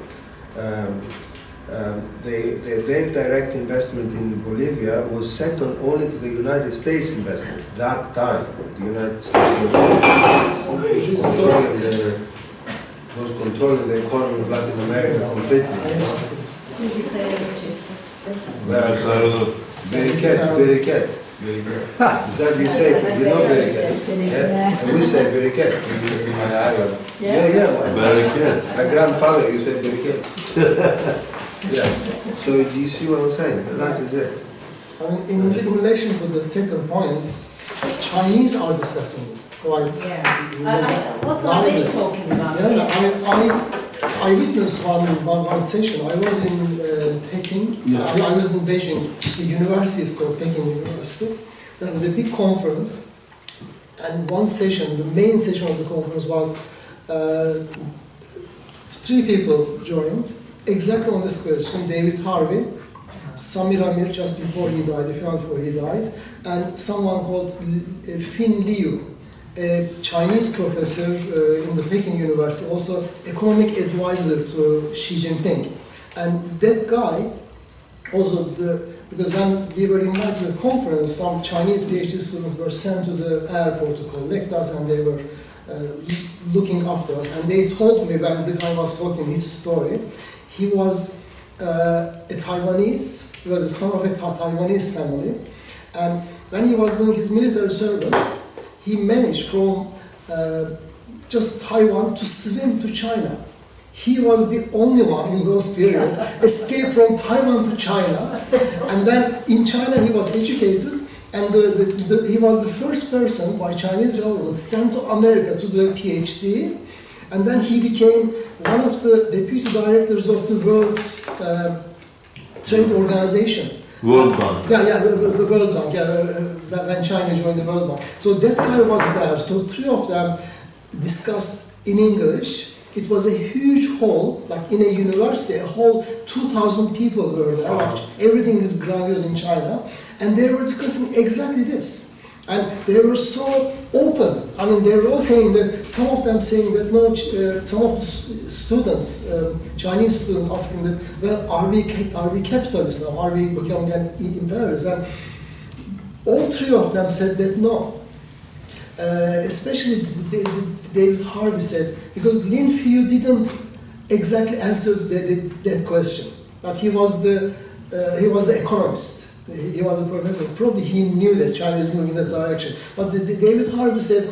Their direct investment in Bolivia was second only to the United States investment. That time, the United States was controlling the economy of Latin America completely. Beriket. Is that you say? You know Beriket? Yes. And we say Beriket in my island. Yeah. My grandfather used to say Beriket. Yeah. So do you see what I'm saying? That is it. I mean, in relation to the second point, Chinese are discussing this quite. What are they talking about? I witnessed one session. I was in Peking. I was in Beijing. The university is called Peking University. There was a big conference, and one session, the main session of the conference was 3 people joined exactly on this question: David Harvey, Samir Amir just before he died, a few months before he died, and someone called Fin Liu, a Chinese professor in the Peking University, also economic advisor to Xi Jinping. And that guy, also because when we were invited to the conference, some Chinese PhD students were sent to the airport to collect us, and they were looking after us. And they told me when the guy was talking his story, he was a Taiwanese, he was the son of a Taiwanese family, and when he was doing his military service, he managed from just Taiwan to swim to China. He was the only one in those periods escaped from Taiwan to China, and then in China he was educated, and he was the first person by Chinese government sent to America to do a PhD, and then he became one of the deputy directors of the World Trade Organization. World Bank. The World Bank, when China joined the World Bank. So that guy was there. So 3 of them discussed in English. It was a huge hall, like in a university, a whole 2,000 people were there. Like everything is grandiose in China. And they were discussing exactly this. And they were so open. I mean, they were all saying that, some of them saying that, no, some of the students, Chinese students asking that, well, are we capitalists now? Are we becoming an imperialist? And all 3 of them said that no. Especially David Harvey said, because Lin Fu didn't exactly answer that question, but he was the economist. He was a professor. Probably he knew that China is moving in that direction. But David Harvey said,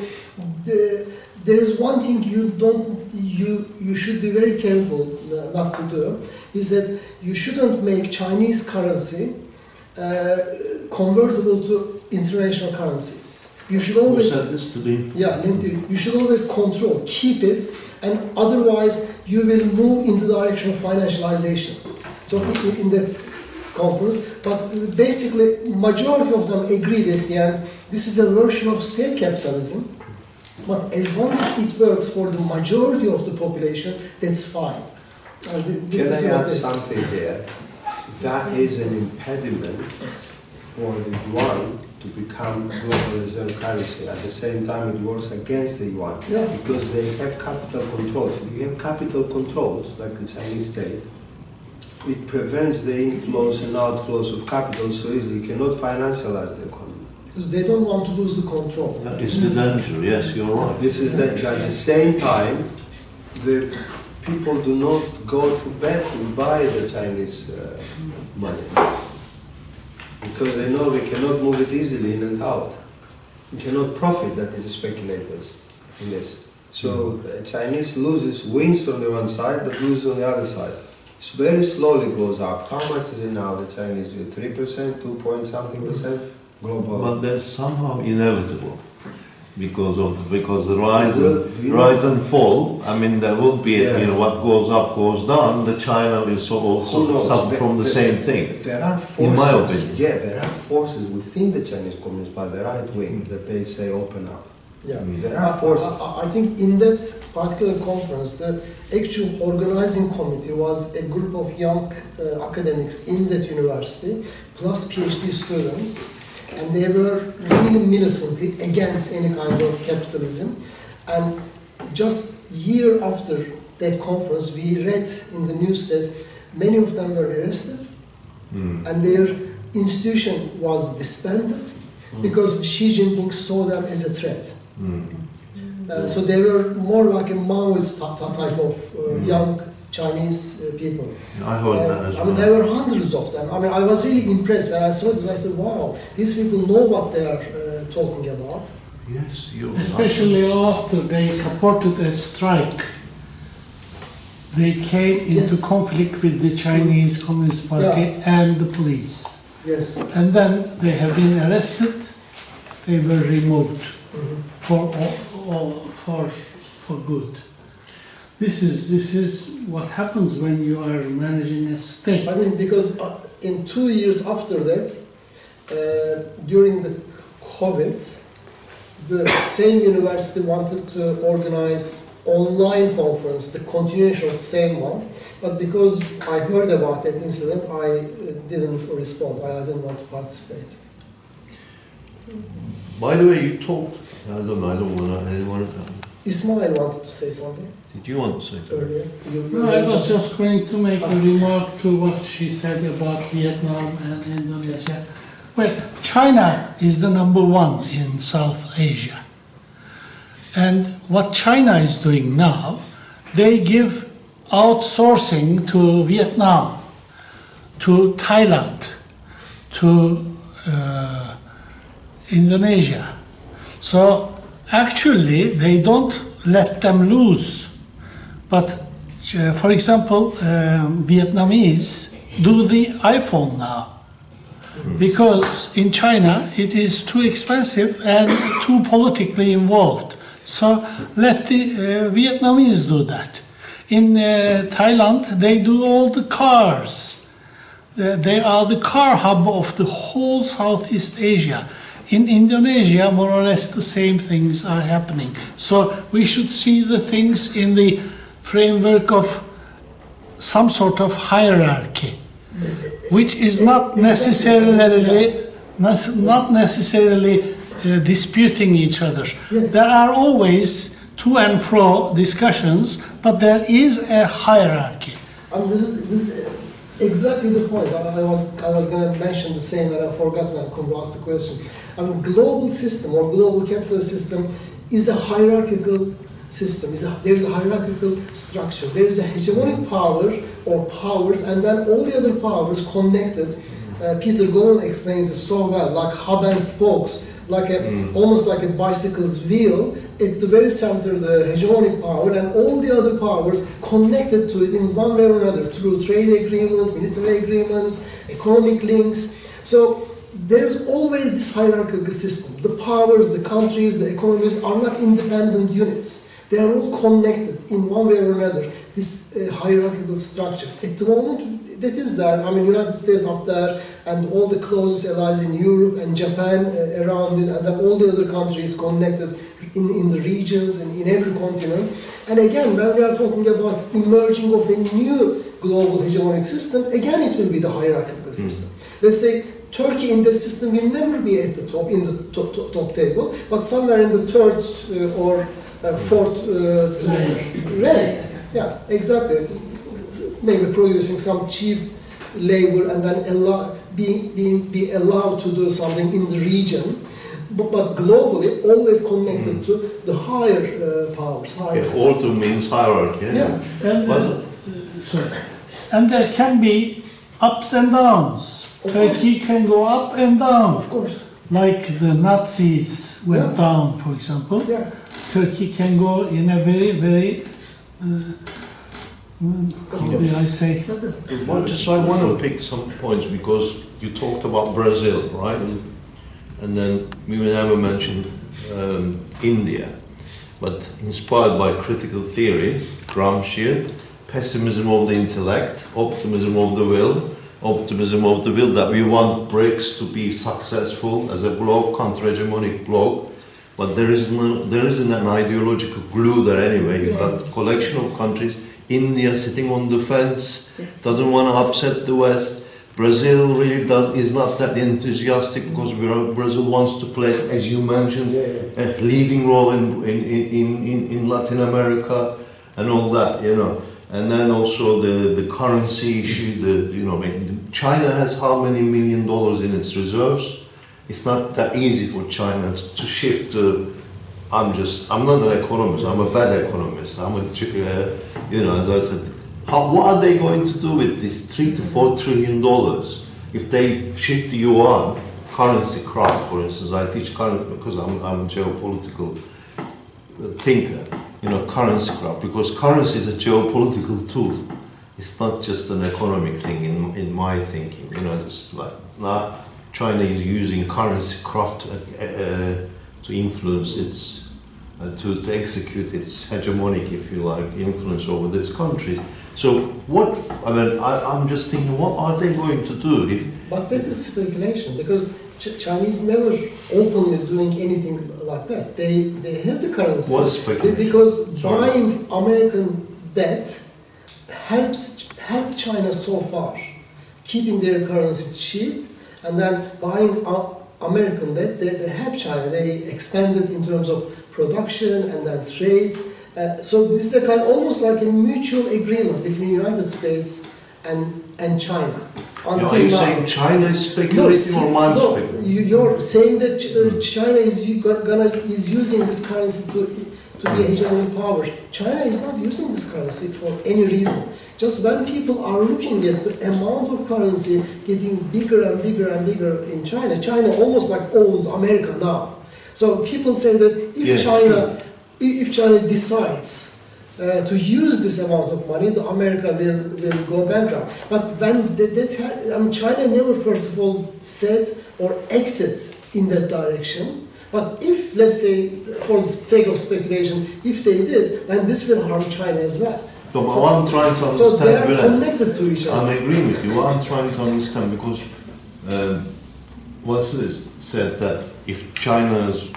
there is one thing you should be very careful not to do. He said you shouldn't make Chinese currency convertible to international currencies. You should always. Who said this to Lin Fu? Yeah, Lin Fu. You should always control, keep it, and otherwise you will move in the direction of financialization. So in that conference, but basically majority of them agreed at the end, this is a version of state capitalism, but as long as it works for the majority of the population, that's fine. Can I add something here? That is an impediment for the yuan to become global reserve currency. At the same time, it works against the yuan, because they have capital controls. If you have capital controls, like the Chinese state, it prevents the inflows and outflows of capital so easily. You cannot financialize the economy. Because they don't want to lose the control. That is the danger, yes, you're right. This is that at the same time, the people do not go to bed to buy the Chinese money. Because they know they cannot move it easily in and out. You cannot profit, that is the speculators in this. So the Chinese wins on the one side, but loses on the other side. It very slowly goes up. How much is it now, the Chinese do? 3%, 2 point something percent global? But that's somehow inevitable. because the rise and fall. I mean, there will be what goes up goes down. The China will also suffer from the same thing. There are forces, in my opinion. Yeah, there are forces within the Chinese Communist Party, the right wing, that they say open up. Yeah, there are forces. I think in that particular conference, the actual organizing committee was a group of young academics in that university, plus PhD students, and they were really militantly against any kind of capitalism. And just year after that conference, we read in the news that many of them were arrested, and their institution was disbanded because Xi Jinping saw them as a threat. So they were more like a Maoist type of young Chinese people. I heard that as well. I mean, there were hundreds of them. I mean, I was really impressed when I saw this. I said, wow, these people know what they are talking about. Yes, especially after they supported a strike. They came into conflict with the Chinese Communist Party and the police. Yes. And then they have been arrested, they were removed for good. This is what happens when you are managing a state. I mean, because in 2 years after that, during the COVID, the same university wanted to organize online conference, the continuation of the same one, but because I heard about that incident, I didn't respond. I didn't want to participate. By the way, you talked. I don't know. Anyone? Ismail wanted to say something. Did you want to say something? Earlier? No, I was just going to make a remark to what she said about Vietnam and Indonesia. Well, China is the #1 in South Asia. And what China is doing now, they give outsourcing to Vietnam, to Thailand, to Indonesia. So actually, they don't let them lose. But for example, Vietnamese do the iPhone now. Because in China, it is too expensive and too politically involved. So let the Vietnamese do that. In Thailand, they do all the cars. They are the car hub of the whole Southeast Asia. In Indonesia, more or less the same things are happening. So we should see the things in the framework of some sort of hierarchy, which is not necessarily disputing each other. There are always to and fro discussions, but there is a hierarchy. This is exactly the point. I was going to mention the same, and I forgot when I could ask the question. Global system or global capitalist system is a hierarchical system. There is a hierarchical structure. There is a hegemonic power or powers, and then all the other powers connected. Peter Gowan explains it so well, like hub and spokes, like almost like a bicycle's wheel. At the very center, the hegemonic power, and all the other powers connected to it in one way or another through trade agreements, military agreements, economic links. So there's always this hierarchical system. The powers, the countries, the economies are not independent units. They are all connected in one way or another, this hierarchical structure. At the moment, that is there. I mean, United States up there, and all the closest allies in Europe and Japan around it, and then all the other countries connected in the regions and in every continent. And again, when we are talking about emerging of a new global hegemonic system, again, it will be the hierarchical system. Let's say Turkey in the system will never be at the top, in the top table, but somewhere in the third or fourth rank. Yeah, exactly. Maybe producing some cheap labor and then be allowed to do something in the region, but globally always connected to the higher powers. Order means hierarchy. Yeah. And there can be ups and downs. Turkey can go up and down. Of course. Like the Nazis went down, for example. Turkey can go in a very, very how do I say? I want to pick some points because you talked about Brazil, right? And then we never mentioned India, but inspired by critical theory, Gramsci, pessimism of the intellect, optimism of the will that we want BRICS to be successful as a bloc, counter-hegemonic bloc, but there isn't an ideological glue there anyway. You've got a collection of countries. India sitting on the fence, doesn't want to upset the West. Brazil really is not that enthusiastic because Brazil wants to play, as you mentioned, a leading role in Latin America and all that, you know. And then also the currency issue. China has how many $1 million in its reserves? It's not that easy for China to shift to. I'm not an economist. I'm a bad economist. As I said, what are they going to do with this $3 to $4 trillion if they shift the yuan currency craft? For instance, I teach currency because I'm a geopolitical thinker. Currency craft, because currency is a geopolitical tool. It's not just an economic thing in my thinking. Just like now, China is using currency craft to influence its. To execute its hegemonic, if you like, influence over this country. So I'm just thinking, what are they going to do if? But that is speculation, because Chinese never openly doing anything like that. They have the currency. What is speculation? Because buying American debt helped China so far, keeping their currency cheap, and then buying American debt, they help China. They expanded in terms of production and then trade. So this is almost like a mutual agreement between the United States and China. Are you saying China is speculating or I'm speculating? You're saying that China is using this currency to be a hegemonic power. China is not using this currency for any reason. Just when people are looking at the amount of currency getting bigger and bigger and bigger in China, China almost like owns America now. So people say that if China decides to use this amount of money, America will go bankrupt. But when China never, first of all, said or acted in that direction. But if, let's say, for the sake of speculation, if they did, then this will harm China as well. So what I'm trying to understand, so they are connected to each other. I agree with you. What I'm trying to understand, because Wasil said that if China's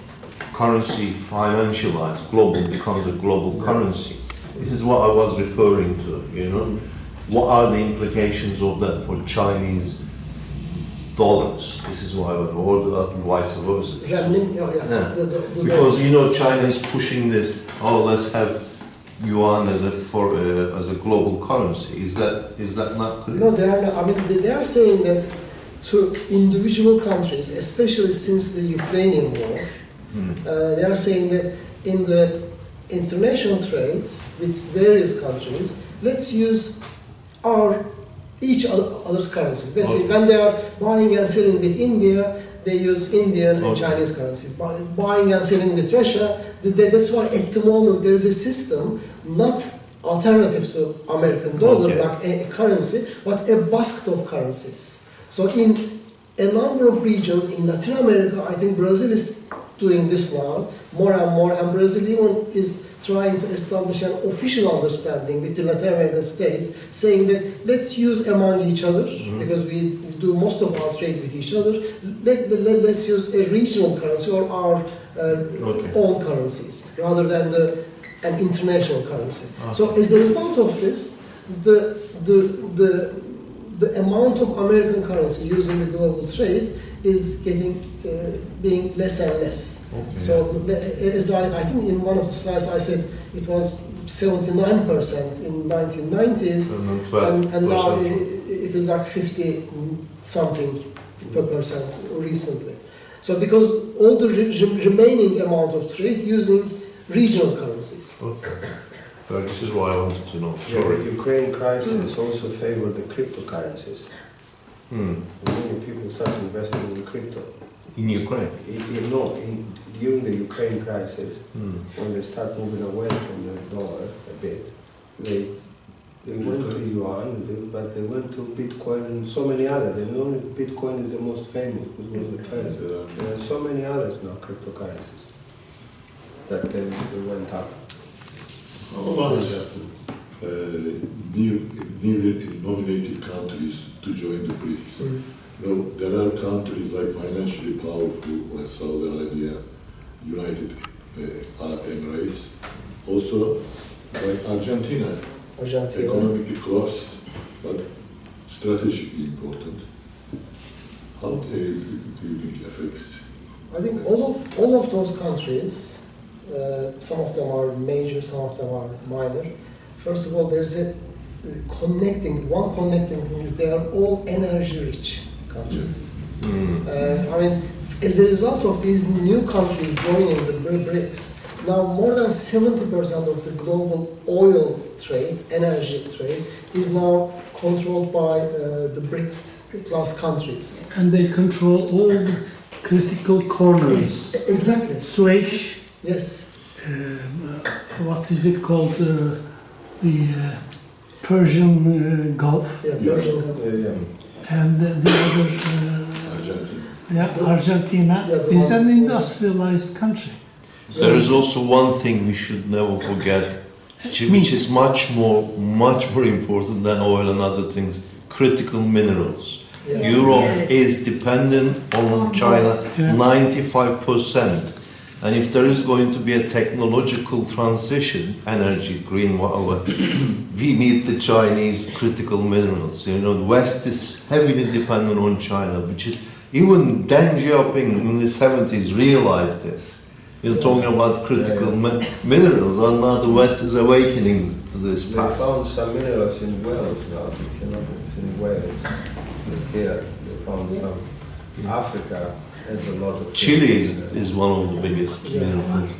currency financialized, global becomes a global currency. This is what I was referring to. What are the implications of that for Chinese dollars? This is why, or vice versa. Because China is pushing this. Oh, let's have yuan as a global currency. Is that not clear? No, they are not. I mean, they are saying that to individual countries, especially since the Ukrainian war, they are saying that in the international trade with various countries, let's use each other's currencies. Let's say when they are buying and selling with India, they use Indian and Chinese currency. Buying and selling with Russia, that's why at the moment there is a system, not alternative to American dollar, like a currency, but a basket of currencies. So in a number of regions in Latin America, I think Brazil is doing this now, more and more, and Brazil even is trying to establish an official understanding with the Latin American states, saying that let's use among each other, because we do most of our trade with each other, let's use a regional currency or our own currencies, rather than an international currency. So as a result of this, the amount of American currency used in the global trade is being less and less. So as I think in one of the slides I said it was 79% in 1990s, and now it is like 50 something % recently. So because all the remaining amount of trade using regional currencies. This is what I wanted to know. The Ukraine crisis also favored the cryptocurrencies. Many people start investing in crypto. In Ukraine? During the Ukraine crisis, when they start moving away from the dollar a bit, they went to yuan, but they went to Bitcoin and so many others. Only Bitcoin is the most famous, because it was the first. There are so many others now, cryptocurrencies. that they went up. How about newly nominated countries to join the BRICS? You know, there are countries like financially powerful, like Saudi Arabia, United Arab Emirates, also like Argentina, economically close, but strategically important. How do you think affects? I think all of those countries, some of them are major, some of them are minor. First of all, there's one connecting thing is they are all energy-rich countries. I mean, as a result of these new countries joining the BRICS, now more than 70% of the global oil trade, energy trade, is now controlled by the BRICS plus countries. And they control all the critical corners. Exactly. Suez. Yes. What is it called? The Persian Gulf. Yeah, Persian Gulf. And the other, Argentina. yeah, Argentina is an industrialized country. There is also one thing we should never forget, which is much more important than oil and other things: critical minerals. Yes. Europe is dependent on China 95%. And if there is going to be a technological transition, energy, green, whatever, we need the Chinese critical minerals. You know, the West is heavily dependent on China, which is, even Deng Xiaoping in the 70s realized this. You know, talking about critical minerals, and now the West is awakening to this They path. found some minerals in Wales now, it's in Wales. Here, they found some. Africa has a lot of... Chile is one of the biggest minerals.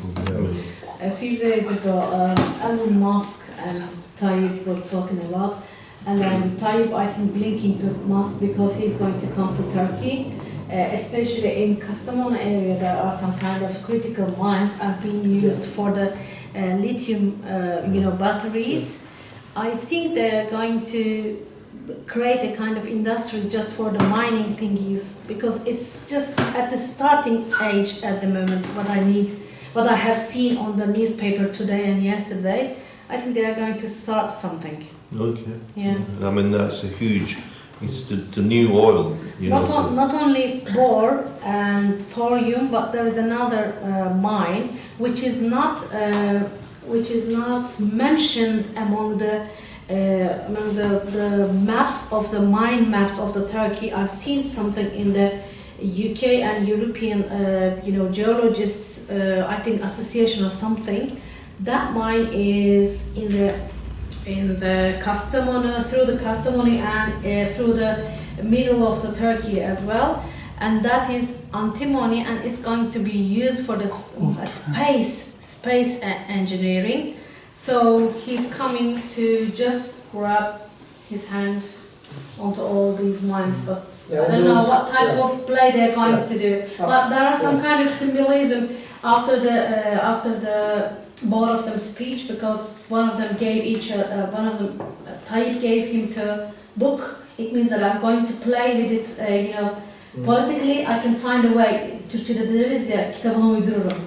A few days ago, Elon Musk and Tayyip was talking about, and then Tayyip, I think, linking to Musk because he's going to come to Turkey, especially in Kastamonu area. There are some kind of critical mines are being used for the lithium, batteries. I think they're going to create a kind of industry just for the mining thingies, because it's just at the starting age at the moment. What I have seen on the newspaper today and yesterday, I think they are going to start something. Okay. Yeah. I mean, that's a huge, it's the new oil. Not only bore and thorium, but there is another mine which is not mentioned among the maps of the mine maps of the Turkey. I've seen something in the UK and European, geologists, I think association or something. That mine is in the Kastamonu, through the Kastamonu and through the middle of the Turkey as well, and that is antimony, and it's going to be used for the space engineering. So he's coming to just grab his hand onto all these mines, but I don't know what type of play they're going to do. But there are some kind of symbolism after the both of them speech, because one of them gave Tayyip gave him to book. It means that I'm going to play with it, politically. I can find a way. Türkçe'de deriz ya, kitabını uydururum.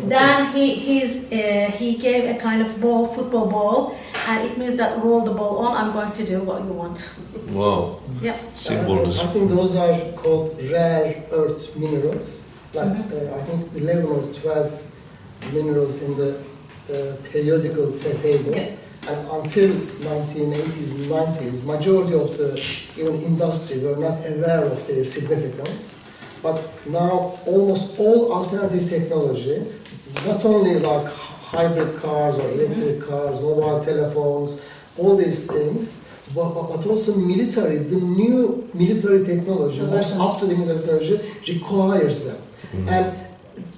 Then he gave a kind of football ball, and it means that roll the ball on, I'm going to do what you want. Wow. Yeah. Symbolism. I think those are called rare earth minerals. Like I think 11 or 12 minerals in the periodical table. Yeah. And until 1980s and 90s, majority of the even industry were not aware of their significance. But now almost all alternative technology, not only like hybrid cars or electric cars, mobile telephones, all these things, but also military, the new military technology, most up-to-date technology requires them. And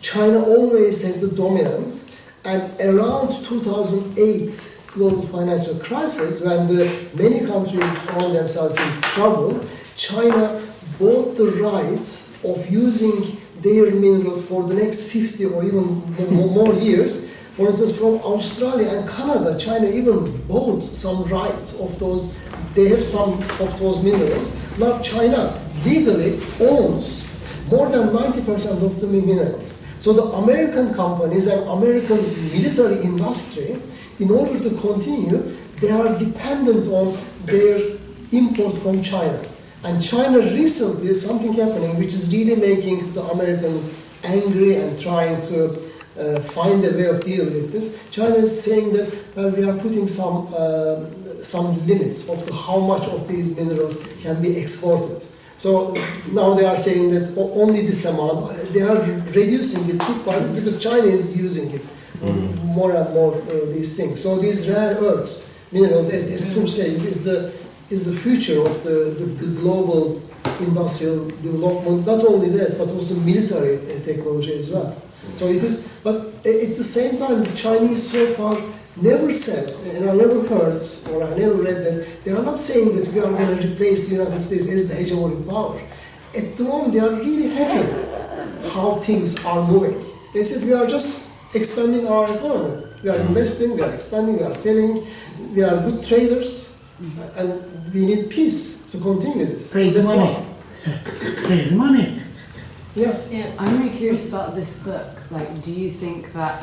China always had the dominance, and around 2008, global financial crisis, when many countries found themselves in trouble, China bought the right of using their minerals for the next 50 or even more years. For instance, from Australia and Canada, China even bought some rights of those. They have some of those minerals. Now China legally owns more than 90% of the minerals. So the American companies and American military industry, in order to continue, they are dependent on their import from China. And China recently, something happening which is really making the Americans angry and trying to find a way of dealing with this. China is saying that, well, we are putting some limits of how much of these minerals can be exported. So now they are saying that only this amount, they are reducing it bit by bit because China is using it more and more, these things. So these rare earth minerals, as Tur says, is the future of the global industrial development. Not only that, but also military technology as well. So it is, but at the same time, the Chinese so far never said, and I never heard, or I never read that, they are not saying that we are going to replace the United States as the hegemonic power. At the moment, they are really happy how things are moving. They said we are just expanding our economy. We are investing, we are expanding, we are selling, we are good traders, and we need peace to continue this. Pay the money. Pay the money. Yeah. I'm really curious about this book. Like, do you think that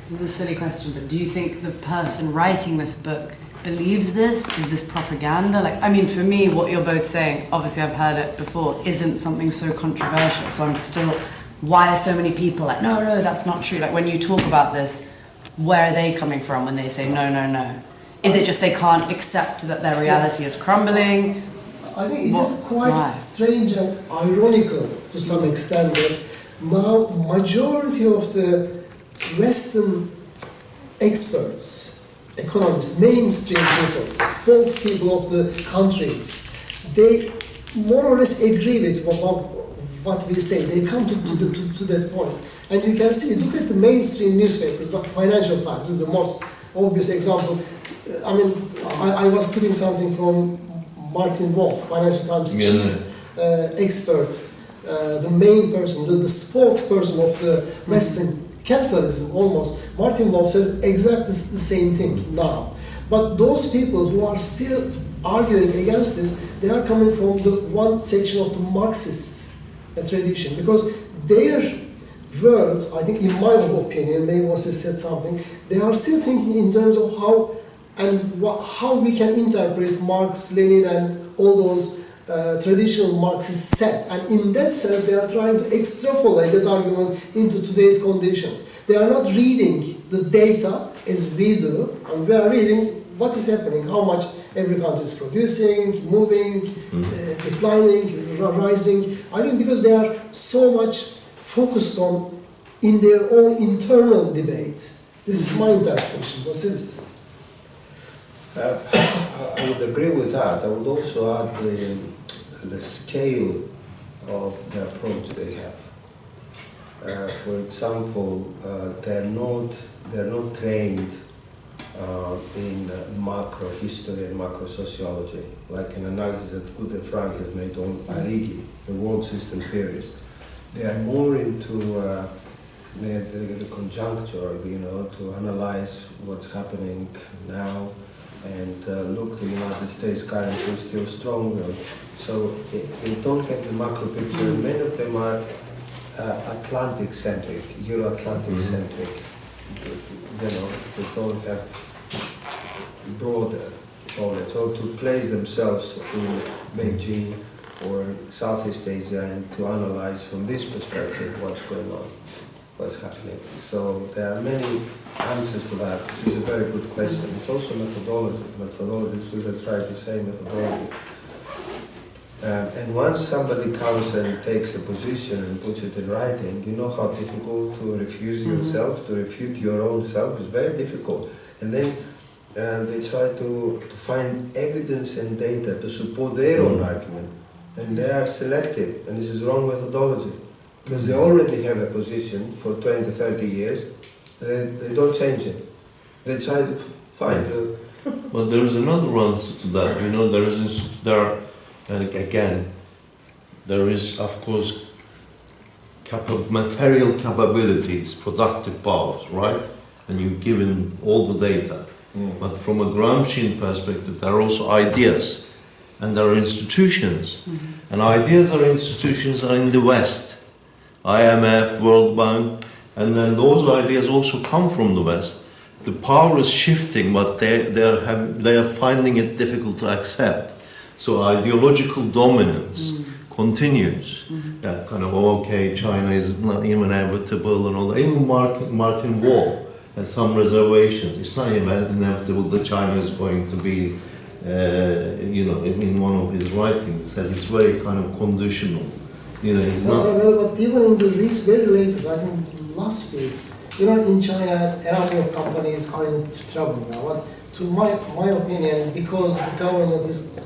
this is a silly question, but do you think the person writing this book believes this? Is this propaganda? Like, I mean, for me, what you're both saying, obviously I've heard it before, isn't something so controversial. So I'm still, why are so many people like, no, that's not true? Like, when you talk about this, where are they coming from when they say no? Is it just they can't accept that their reality is crumbling? I think it is quite strange and ironical to some extent that now majority of the Western experts, economists, mainstream people, spokespeople of the countries, they more or less agree with what we say. They come to that point. And you can see, look at the mainstream newspapers, like Financial Times is the most obvious example. I mean, I was putting something from Martin Wolf, Financial Times chief expert, the main person, the spokesperson of the Western capitalism almost. Martin Wolf says exactly the same thing now. But those people who are still arguing against this, they are coming from the one section of the Marxist tradition, because their world, I think in my opinion, maybe Moses said something, they are still thinking in terms of how we can interpret Marx, Lenin, and all those traditional Marxist set. And in that sense, they are trying to extrapolate that argument into today's conditions. They are not reading the data as we do, and we are reading what is happening, how much every country is producing, moving, declining, rising. I think because they are so much focused on in their own internal debate. This is my interpretation. What's this? I would agree with that. I would also add the scale of the approach they have. For example, they're not trained in macro history and macro sociology, like an analysis that Good and Frank has made on Arrighi, the world system theories. They are more into the conjuncture, to analyze what's happening now. And look, the United States currency is still strong, so they don't have the macro picture. Many of them are Atlantic-centric, Euro-Atlantic-centric. They don't have broader knowledge, or to place themselves in Beijing or Southeast Asia and to analyze from this perspective what's going on, what's happening. So there are many answers to that, which is a very good question. It's also methodology, which I try to say, methodology. And once somebody comes and takes a position and puts it in writing, you know how difficult to refuse yourself, to refute your own self. It's very difficult. And then they try to find evidence and data to support their own argument. And they are selective, and this is wrong methodology. Because they already have a position for 20, 30 years, they don't change it. They try to find But there is another answer to that. There is, of course, material capabilities, productive powers, right? And you've given all the data. But from a Gramscian perspective, there are also ideas, and there are institutions. And ideas and institutions are in the West. IMF, World Bank, And then those ideas also come from the West. The power is shifting, but they are finding it difficult to accept. So ideological dominance continues. That kind of, okay, China is not even inevitable and all that. Even Martin Wolf has some reservations. It's not even inevitable that China is going to be, you know, in one of his writings, it says it's very kind of conditional. You know, it's not. But even in the very latest, I think last week, you know, in China, a number of companies are in trouble now. But to my opinion, because the government is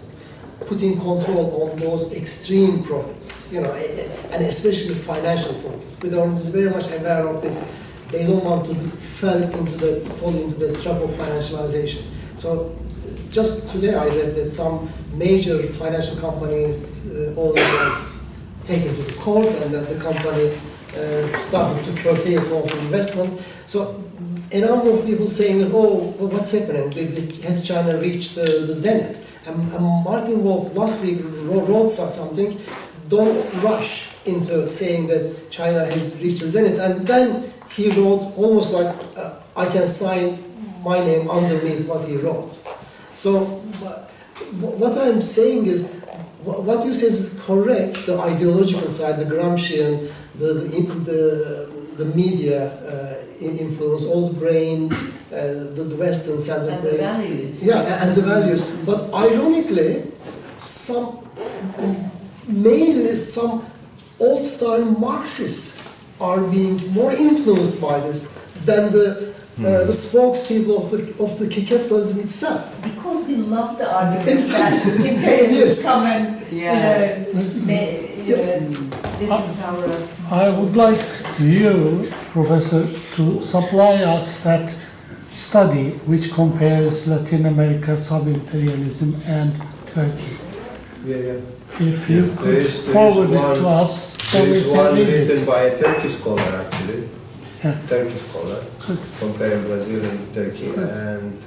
putting control on those extreme profits, you know, and especially financial profits. The government is very much aware of this. They don't want to fall into the trap of financialization. So just today I read that some major financial companies owner was taken to the court, and that the company started to curtail some of the investment. So a number of people saying that, oh, well, what's happening? Has China reached the zenith? And Martin Wolf last week wrote something, don't rush into saying that China has reached the zenith. And then he wrote almost like, I can sign my name underneath what he wrote. So what I'm saying is, what you say is correct, the ideological side, the Gramscian, the media influence, all the brain, the Western center and brain. the values. Yeah, and the values. But ironically, mainly some old-style Marxists are being more influenced by this than the spokespeople of the capitalism itself. Because we love the argument Exactly. that imperialists Yes. come and disempower us. I would like you, Professor, to supply us that study which compares Latin America sub-imperialism and Turkey. If you could forward it to us, there then we is can one read it. written by a Turkish scholar, actually. Turkish scholar, comparing Brazil and Turkey. And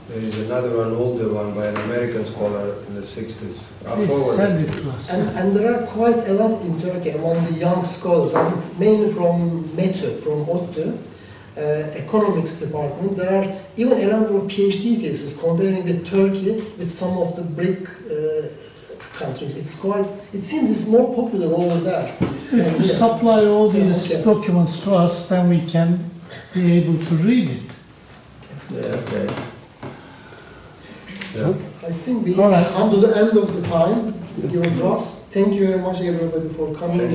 there is another one, older one, by an American scholar in the 60s. Please send it to us. And there are quite a lot in Turkey among the young scholars, mainly from METÜ, from ODTÜ, economics department. There are even a number of PhD theses comparing with Turkey with some of the BRIC countries. It seems it's more popular over there. If you supply all these documents to us, then we can be able to read it. I think we come to the end of the time. Your class. Thank you very much, everybody, for coming and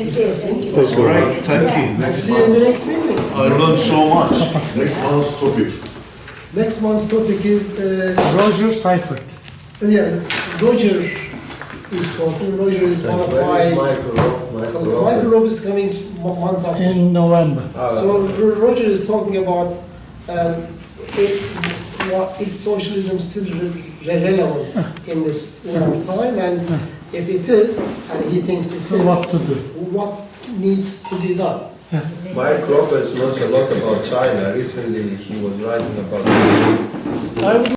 discussing. That's great. Thank you. See you in the next meeting. I learned so much. Next month's topic. Next month's topic is Roger Seifert. Yeah, Roger is talking. Roger is one of my. Michael is coming month after. In November. So Roger is talking about is socialism still relevant in this time, and if it is, and he thinks it is, what to do? What needs to be done? Mike Roberts knows a lot about China. Recently he was writing about I would